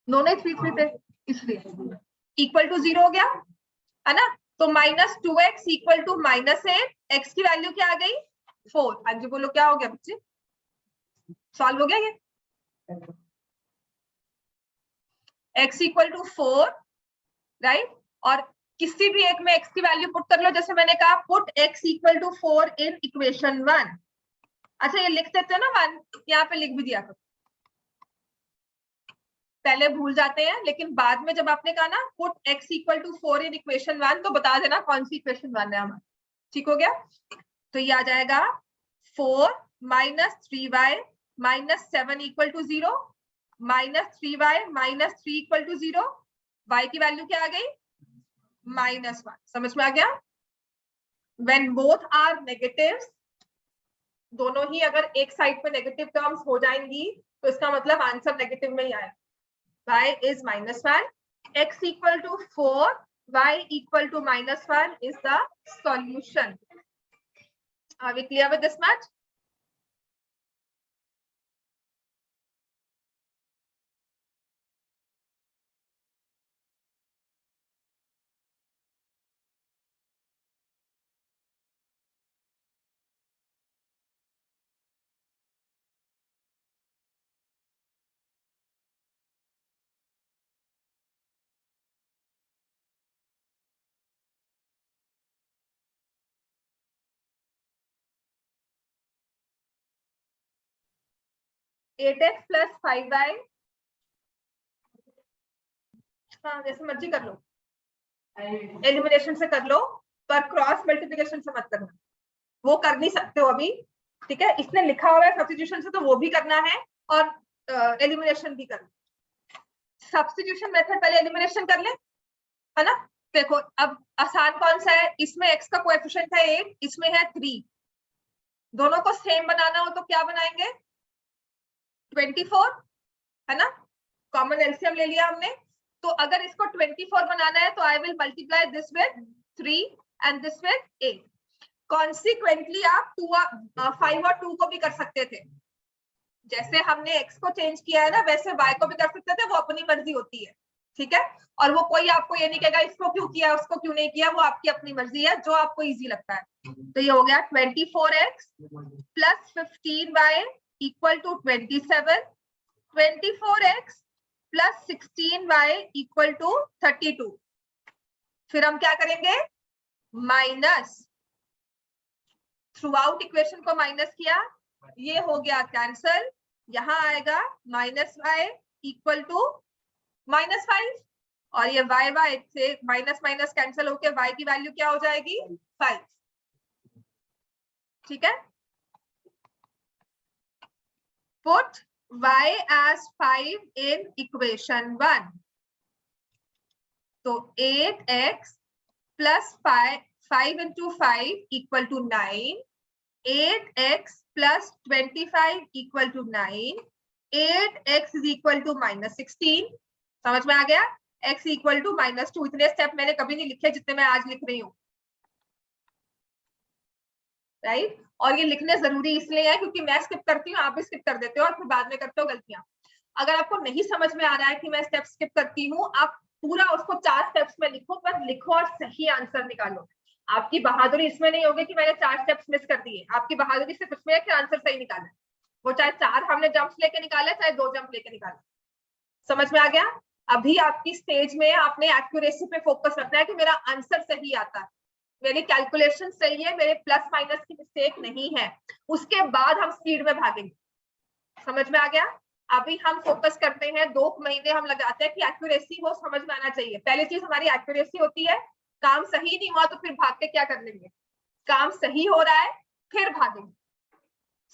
दोनों 3 थे इसलिए इक्वल टू 0 हो गया, है ना? तो -2x इक्वल टू -8, x की वैल्यू क्या आ गई 4। हाँ जी बोलो, क्या हो गया बच्चे? सॉल्व हो गया ये? x equal to 4, right? और किसी भी एक में x की वैल्यू पुट कर लो, जैसे मैंने कहा put x equal to 4 in equation 1। अच्छा ये लिख देते हो ना 1, यहाँ पे लिख भी दिया करो, पहले भूल जाते हैं, लेकिन बाद में जब आपने कहा ना put x equal to 4 in equation 1, तो बता देना कौन सी इक्वेशन 1 है हमारा। ठीक हो गया? तो ये आ जाएगा 4 -3y -7 equal to 0, -3y -3 equal to 0, y की वैल्यू क्या आ गई -1। समझ में आ गया? When both are negatives, दोनों ही अगर एक साइड पे नेगेटिव टर्म्स हो जाएंगी तो इसका मतलब आंसर नेगेटिव में ही आएगा। y is -1, x equal to 4, y equal to -1 is the solution. Are we clear with this much? Eight x plus 5y, हाँ जैसे मर्जी कर लो, एलिमिनेशन से कर लो, पर क्रॉस मल्टीप्लिकेशन से मत करना, वो कर नहीं सकते हो अभी। ठीक है, इसने लिखा हुआ है सब्स्टिट्यूशन से, तो वो भी करना है और एलिमिनेशन भी करना। सब्स्टिट्यूशन मेथड पहले एलिमिनेशन कर ले, है ना? देखो अब आसान कौन सा है, इसमें x का कोएफिशिएंट है 8, इसमें है 3, दोनों को सेम बनाना हो तो क्या बनाएंगे 24, है ना? कॉमन एलसीएम ले लिया हमने। तो अगर इसको 24 बनाना है तो I will multiply this with 3 and this with 8। Consequently आप 5 और 2 को भी कर सकते थे, जैसे हमने x को चेंज किया है ना वैसे y को भी कर सकते थे, वो अपनी मर्जी होती है। ठीक है, और वो कोई आपको ये नहीं कहेगा इसको क्यों किया उसको क्यों नहीं किया, वो आपकी अपनी मर्जी है, जो आपको इजी लगता है। तो ये हो गया 24x plus 15y equal to 27, 24x plus 16y equal to 32। फिर हम क्या करेंगे, माइनस, थ्रू आउट इक्वेशन को माइनस किया, ये हो गया कैंसल, यहाँ आएगा -y इक्वल टू -5, और ये y से माइनस माइनस कैंसल होके y की वैल्यू क्या हो जाएगी 5। ठीक है, put y as 5 in equation 1, तो 8x plus 5 into 5 equal to 9, 8x plus 25 equal to 9, 8x is equal to -16। समझ में आ गया? x equal to -2। इतने स्टेप मैंने कभी नहीं लिखे जितने मैं आज लिख रही हूँ, राइट? और ये लिखने जरूरी इसलिए है क्योंकि मैं स्किप करती हूँ, आप भी स्किप कर देते हो और फिर बाद में करते हो गलतियां। अगर आपको नहीं समझ में आ रहा है कि मैं स्टेप स्किप करती हूँ, आप पूरा उसको 4 स्टेप्स में लिखो, पर लिखो और सही आंसर निकालो। आपकी बहादुरी इसमें नहीं होगी कि मैंने 4 स्टेप्स मिस कर दिए, आपकी बहादुरी सिर्फ इसमें है कि आंसर सही निकाला, वो चाहे 4 हमने जंप्स लेके निकाले चाहे 2 जंप लेके निकाले। समझ में आ गया? अभी आपकी स्टेज में आपने एक्यूरेसी पे फोकस रखना है कि मेरा आंसर सही आता है, मेरी कैलकुलेशन सही है, मेरे प्लस माइनस की मिस्टेक नहीं है, उसके बाद हम स्पीड में भागेंगे। समझ में आ गया? अभी हम फोकस करते हैं, 2 महीने हम लगाते हैं कि एक्यूरेसी वो समझ में आना चाहिए। पहली चीज हमारी एक्यूरेसी होती है, काम सही नहीं हुआ तो फिर भाग के क्या कर लेंगे, काम सही हो रहा है फिर भागेंगे।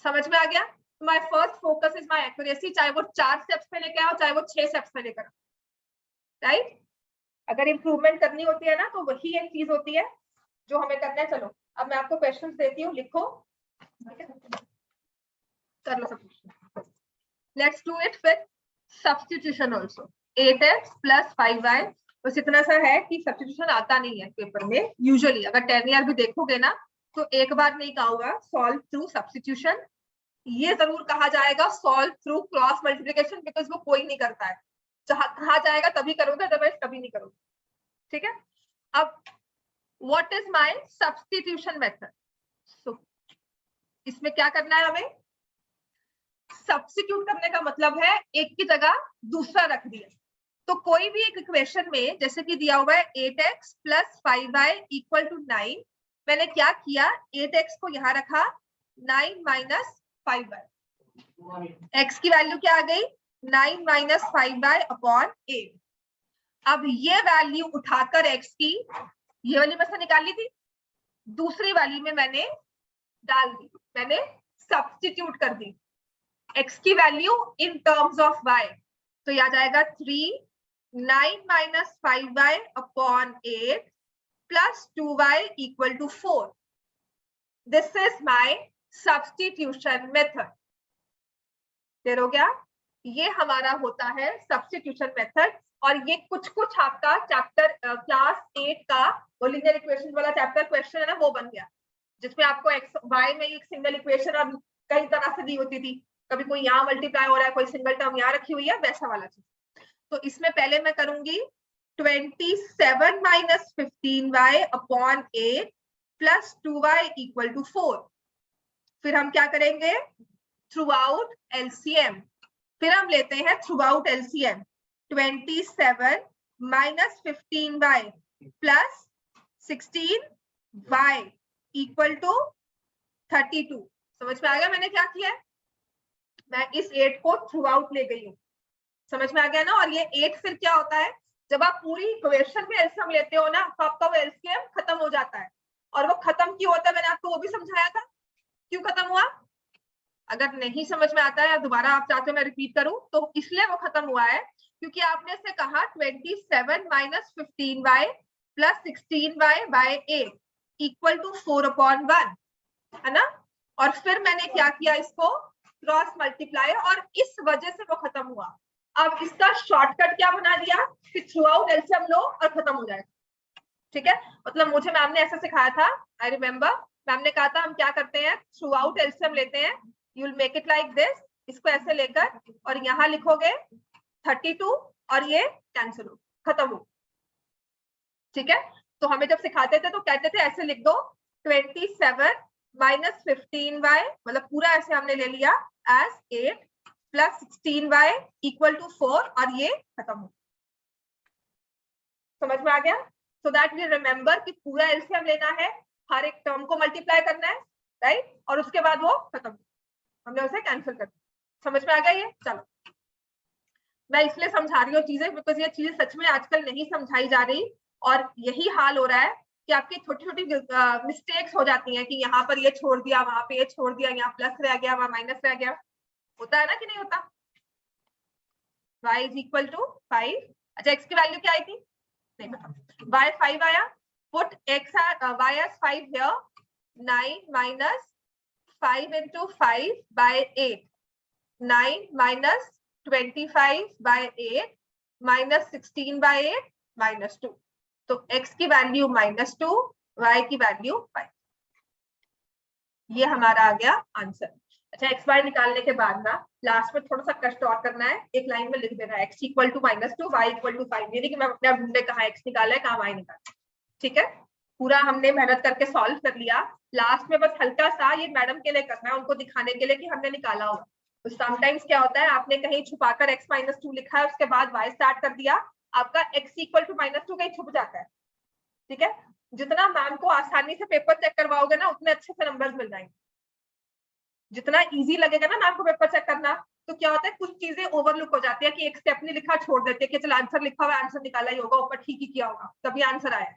समझ में आ गया? My first focus is my accuracy, चाहे वो 4 स्टेप्स पे लेके आओ चाहे वो 6 स्टेप्स पे लेकर आओ, राइट? अगर इंप्रूवमेंट करनी होती है ना तो वही एक चीज होती है जो हमें करना है। चलो अब मैं आपको क्वेश्चंस देती हूँ, लिखो, कर लो सब। Let's do it with substitution also. 8x + 5y, बस इतना सा है कि सब्स्टिट्यूशन आता नहीं है पेपर में यूजुअली। अगर 10 ईयर भी देखोगे ना तो एक बार नहीं कहा होगा सॉल्व थ्रू सब्स्टिट्यूशन, ये जरूर कहा जाएगा solve through cross multiplication, because वो कोई नहीं करता है। कहा जाएगा तभी करोगे, अदरवाइज कभी नहीं करोगे, ठीक है? अब what is my substitution method? So इसमें क्या करना है हमें? सब्स्टिट्यूट करने का मतलब है एक की जगह दूसरा रख दिया। तो कोई भी एक इक्वेशन में जैसे कि दिया हुआ है 8x + 5y = 9, मैंने क्या किया, 8x को यहां रखा, 9 - 5y, x की वैल्यू क्या आ गई, 9 - 5y/8। अब ये वैल्यू उठाकर x की ये वाली में से निकाली थी, दूसरी वाली में मैंने डाल दी, मैंने सब्स्टिट्यूट कर दी x की value in terms of y। तो यह आ जाएगा 3 9 - 5y/8 + 2y = 4। This is my substitution method. Clear हो गया? ये हमारा होता है सब्स्टिट्यूशन मेथड। और ये कुछ आपका चैप्टर क्लास 8 का वो लीनियर इक्वेशन वाला चैप्टर क्वेश्चन है ना, वो बन गया, जिसमें आपको एक्स वाई में एक सिंगल इक्वेशन और कई तरह से दी होती थी, कभी कोई यहाँ मल्टीप्लाई हो रहा है, कोई सिंगल टर्म यहाँ रखी हुई है, वैसा वाला चीज। तो इसमें पहले मैं करूंगी 27 - 15y/8 + 2y = 4। फिर हम क्या करेंगे, थ्रू आउट एलसीएम। फिर हम लेते हैं through out LCM, 27 - 15y + 16y = 32। समझ में आ गया मैंने क्या किया है? मैं इस 8 को थ्रू आउट ले गई हूँ। समझ में आ गया ना? और ये 8 फिर क्या होता है, जब आप पूरी इक्वेशन में एलसीएम लेते हो ना तो आपका वो एलसीएम खत्म हो जाता है। और वो खत्म क्यों होता है मैंने आपको वो भी समझाया था, क्यों खत्म हुआ। अगर नहीं समझ में आता है या दोबारा आप चाहते हो मैं रिपीट करूं, तो इसलिए वो खत्म हुआ है क्योंकि आपने से कहा 27 - 15y + 16y/8 = 4/1, है ना? और फिर मैंने क्या किया, इसको क्रॉस मल्टीप्लाई, और इस वजह से वो खत्म हुआ। अब इसका शॉर्टकट क्या बना दिया कि थ्रू आउट एलसीएम लो और खत्म हो जाएगा, ठीक है? मतलब मुझे मैम ने ऐसा सिखाया था, आई रिमेम्बर, मैम ने कहा था हम क्या करते हैं, थ्रू आउट एलसीएम लेते हैं, you will make it like this, इसको ऐसे लेकर और यहाँ लिखोगे 32 और ये कैंसिल हो, खत्म हो, ठीक है? तो हमें जब सिखाते थे तो कहते थे ऐसे लिख दो 27 - 15y, मतलब पूरा ऐसे हमने ले लिया एज 8 + 16y = 4 और ये खत्म हो। समझ में आ गया? सो दैट वी रिमेम्बर कि पूरा एलसीएम लेना है, हर एक टर्म को मल्टीप्लाई करना है, राइट? और उसके बाद वो खत्म, हमने उसे कैंसिल कर दिया। समझ में आ गया ये? चलो मैं इसलिए समझा रही हूँ चीजें बिकॉज ये चीजें सच में आजकल नहीं समझाई जा रही, और यही हाल हो रहा है कि आपकी छोटी छोटी मिस्टेक्स हो जाती हैं कि यहाँ पर ये छोड़ दिया, वहां पे ये छोड़ दिया, यहाँ प्लस रह गया, वहां माइनस रह गया। होता है ना कि नहीं होता? y = 5, अच्छा x की वैल्यू क्या आई थी नहीं पता, y 5 आया, put x y as 5 here, 9 - 5 × 5/8, 9 - 25/8 - 16/8 - 2। तो x की वैल्यू -2, y की वैल्यू 5। ये हमारा आ गया आंसर। अच्छा x y निकालने के बाद ना लास्ट में थोड़ा सा कष्ट और करना है, एक लाइन में लिख देना है x = -2 y = 5। ये नहीं कि मैं अपने आप ढूंढे कहाँ x निकाला है कहाँ y निकाला, ठीक है? पूरा हमने मेहनत करके सॉल्व कर लिया, लास्ट में बस हल्का सा ये मैडम के लिए करना है, उनको दिखाने के लिए कि हमने निकाला होगा। तो समटाइम्स क्या होता है, आपने कहीं छुपाकर x - 2 लिखा है, उसके बाद y स्टार्ट कर दिया, आपका x = -2 कहीं छुप जाता है, ठीक है? जितना मैम को आसानी से पेपर चेक करवाओगे ना उतने अच्छे से नंबर्स मिल जाएंगे। जितना इजी लगेगा ना मैम को पेपर चेक करना, तो क्या होता है कुछ चीजें ओवरलुक हो जाती है कि एक स्टेप नहीं लिखा, छोड़ देते हैं कि चल आंसर लिखा हुआ, आंसर निकाला ही होगा, ऊपर ठीक ही किया होगा, तभी आंसर आया।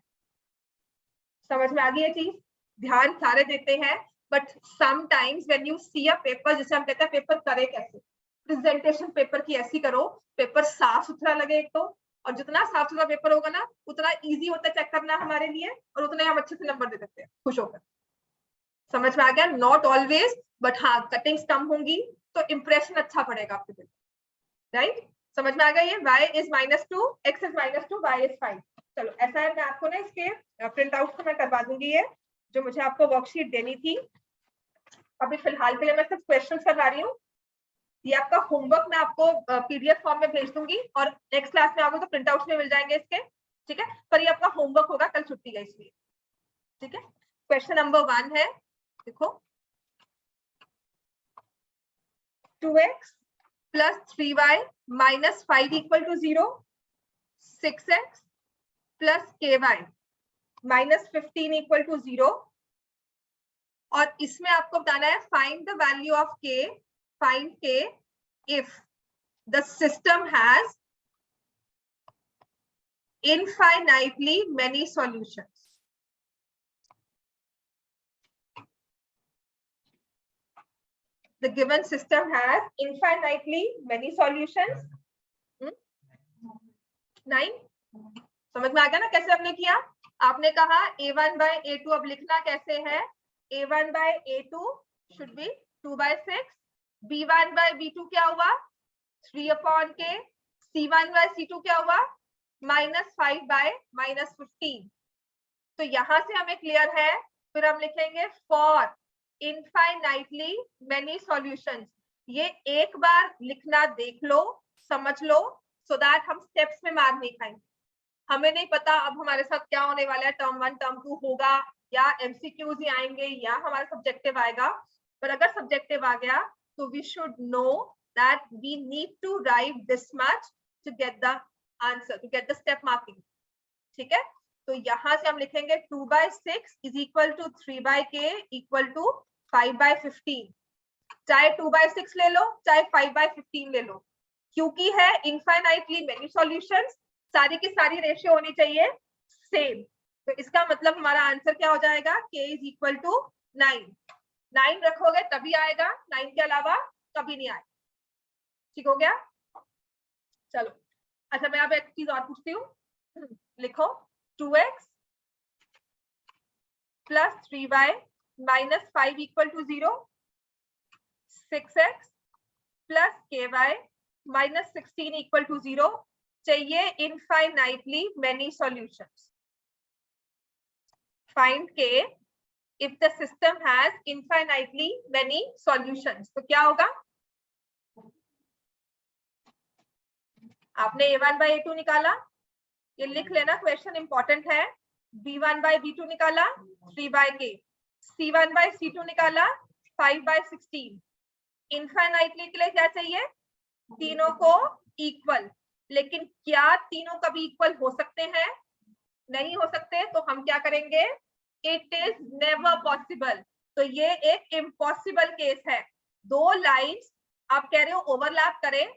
समझ में आ गई ये चीज? ध्यान सारे देते हैं, but sometimes when you see a paper, जैसे हम कहते हैं पेपर करे कैसे, प्रेजेंटेशन पेपर की ऐसी करो, पेपर साफ सुथरा लगे एक तो, और जितना साफ सुथरा पेपर होगा ना उतना इजी होता है चेक करना हमारे लिए, और उतने हम अच्छे से नंबर दे सकते हैं खुश होकर। समझ में आ गया? नॉट ऑलवेज, बट हाँ कटिंग्स कम होंगी तो इंप्रेशन अच्छा पड़ेगा आपके पेपर, राइट? समझ में आ गया? ये y is -2, x is -2, y is 5। चलो ऐसा है, मैं आपको ना इसके प्रिंट आउट तो मैं करवा दूंगी, ये जो मुझे आपको वर्कशीट देनी थी। अभी फिलहाल के लिए मैं सिर्फ क्वेश्चन करवा रही हूँ, ये आपका होमवर्क मैं आपको पीडीएफ फॉर्म में भेज दूंगी, और नेक्स्ट क्लास में आओगे तो प्रिंट आउट में मिल जाएंगे इसके, ठीक है? पर ये आपका होमवर्क होगा, कल छुट्टी है इसलिए, ठीक है? क्वेश्चन नंबर 1 है, देखो, 2x plus 3y minus 5 equal to 0, 6x plus ky minus 15 equal to 0, और इसमें आपको बताना है find the value of k, find k if the system has infinitely many solutions. The given system has infinitely many solutions. 9 समझ में आ गया ना कैसे हमने किया? आपने कहा a1 by a2, अब लिखना कैसे है? a1 by a2 should be 2/6, b1 by b2 क्या हुआ? 3/k, c1 by c2 क्या हुआ? -5 by -15। तो यहां से हमें क्लियर है, फिर हम लिखेंगे for infinitely many solutions। ये एक बार लिखना देख लो, समझ लो, so that हम स्टेप्स में मार नहीं खाएंगे। हमें नहीं पता अब हमारे साथ क्या होने वाला है, टर्म 1 टर्म 2 होगा या एमसीक्यूज ही आएंगे या हमारा सब्जेक्टिव आएगा, पर अगर सब्जेक्टिव आ गया तो we should know that we need to write this much to get the answer, to get the step marking, ठीक है? तो यहां से हम लिखेंगे 2/6 is equal to 3/k equal to 5/15। चाहे 2/6 ले लो चाहे 5/15 ले लो, क्योंकि है इनफाइनाइटली मेनी सॉल्यूशंस, सारी की सारी रेशियो होनी चाहिए सेम। तो इसका मतलब हमारा आंसर क्या हो जाएगा? k is equal to 9। 9 रखोगे तभी आएगा, 9 के अलावा कभी नहीं आएगा, ठीक हो गया? चलो अच्छा, मैं अब एक चीज और पूछती हूँ, लिखो 2x plus 3y minus 5 equal to 0, 6x plus ky minus 16 equal to 0, चाहिए infinitely many solutions. Find k if the system has infinitely many solutions। तो क्या होगा? आपने a1 by a2 निकाला, ये लिख लेना, क्वेश्चन इंपॉर्टेंट है। b1 by b2 निकाला 3/k, c1 by c2 निकाला 5/16। इनफाइनाइटली के लिए क्या चाहिए? तीनों को इक्वल। लेकिन क्या तीनों कभी इक्वल हो सकते हैं? नहीं हो सकते। तो हम क्या करेंगे? It is never possible. तो ये एक इम्पॉसिबल केस है। दो लाइंस आप कह रहे हो ओवरलैप करें,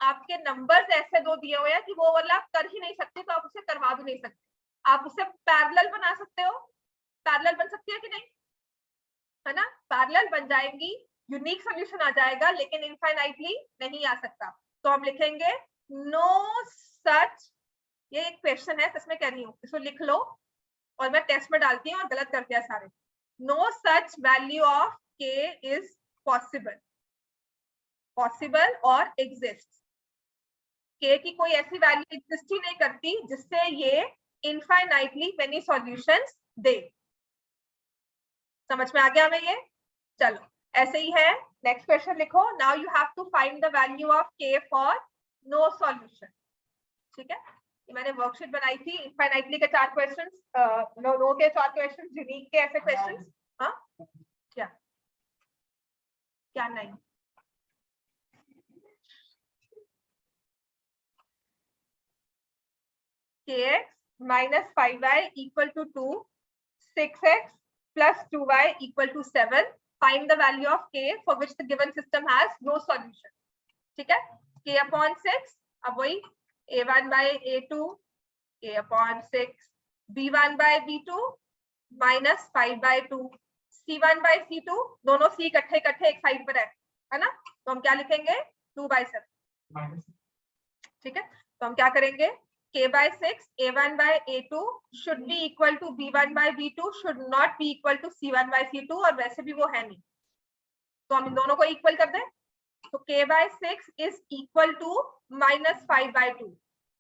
आपके नंबर्स ऐसे दो दिए हुए हैं कि वो ओवरलैप कर ही नहीं सकते, तो आप उसे करवा भी नहीं सकते। आप उसे पैरेलल बना सकते हो, पैरेलल बन सकती है कि नहीं, है ना? पैरेलल बन जाएंगी, यूनिक सॉल्यूशन आ जाएगा, लेकिन इनफाइनाइटली नहीं आ सकता। तो हम लिखेंगे नो सच, ये एक क्वेश्चन है, सच में कह रही हूँ, इसको लिख लो और मैं टेस्ट में डालती हूँ और गलत कर दिया सारे। नो सच वैल्यू ऑफ के इज पॉसिबल, पॉसिबल और एग्जिस्ट। के की कोई ऐसी वैल्यू एग्जिस्ट ही नहीं करती जिससे ये इनफाइनाइटली मेनी सॉल्यूशंस दे। समझ में आ गया हमें ये? चलो ऐसे ही है, नेक्स्ट क्वेश्चन लिखो। Now you have to find the value of k for no solution. ठीक है, ये मैंने वर्कशीट बनाई थी, इनफाइनाइटली के 4 क्वेश्चंस, नो के 4 क्वेश्चंस, यूनिक के ऐसे क्वेश्चंस। हाँ क्या क्या नहीं? kx minus 5y equal to 2, 6x plus 2y equal to 7. Find the value of k for which the given system has no solution. ठीक है, k upon 6, अब वही a1 by a2, k upon 6, b1 by b2, minus 5/2, C1/C2 दोनों C इकट्ठे इकट्ठे एक side पर है ना, तो हम क्या लिखेंगे 2/7। ठीक है, तो हम क्या करेंगे k/6 a1/a2 should be equal to b1/b2 should not be equal to c1/c2, और वैसे भी वो है नहीं, तो हम इन दोनों को इक्वल कर दें, तो k/6 इज इक्वल टू -5/2।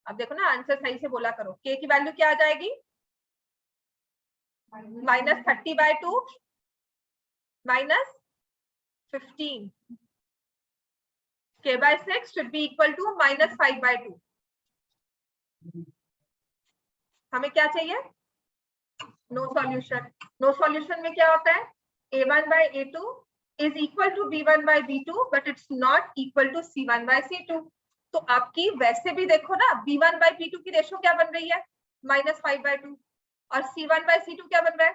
अब देखो ना, आंसर सही से बोला करो, k की वैल्यू क्या आ जाएगी -30/2 -15, k/6 should be equal to -5/2। हमें क्या चाहिए, नो सॉल्यूशन। नो सॉल्यूशन में क्या होता है, a1/a2 is equal to b1/b2 but it's not equal to c1/c2। तो आपकी वैसे भी देखो ना, b1/b2 की रेशो क्या बन रही है -5/2, और c1/c2 क्या बन रहा है,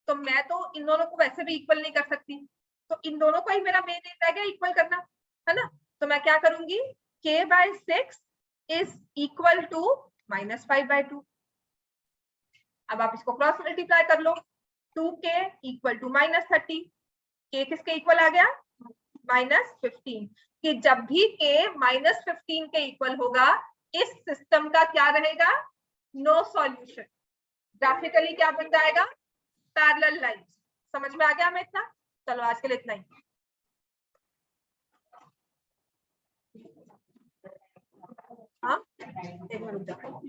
तो मैं तो इन दोनों को वैसे भी इक्वल नहीं कर सकती, तो इन दोनों को ही मेरा मेन एम रह गया इक्वल करना, है ना, तो मैं क्या करूंगी k/6 इज इक्वल टू -5/2। अब आप इसको क्रॉस मल्टीप्लाई कर लो, 2k इक्वल टू -30, k किसके इक्वल आ गया -15, कि जब भी k -15 के इक्वल होगा इस सिस्टम का क्या रहेगा, नो सॉल्यूशन। ग्राफिकली क्या बन जाएगा, पैरेलल लाइंस। समझ में आ गया हमें इतना, चलो आज के लिए इतना ही। हाँ, एक मिनट रुक जाओ।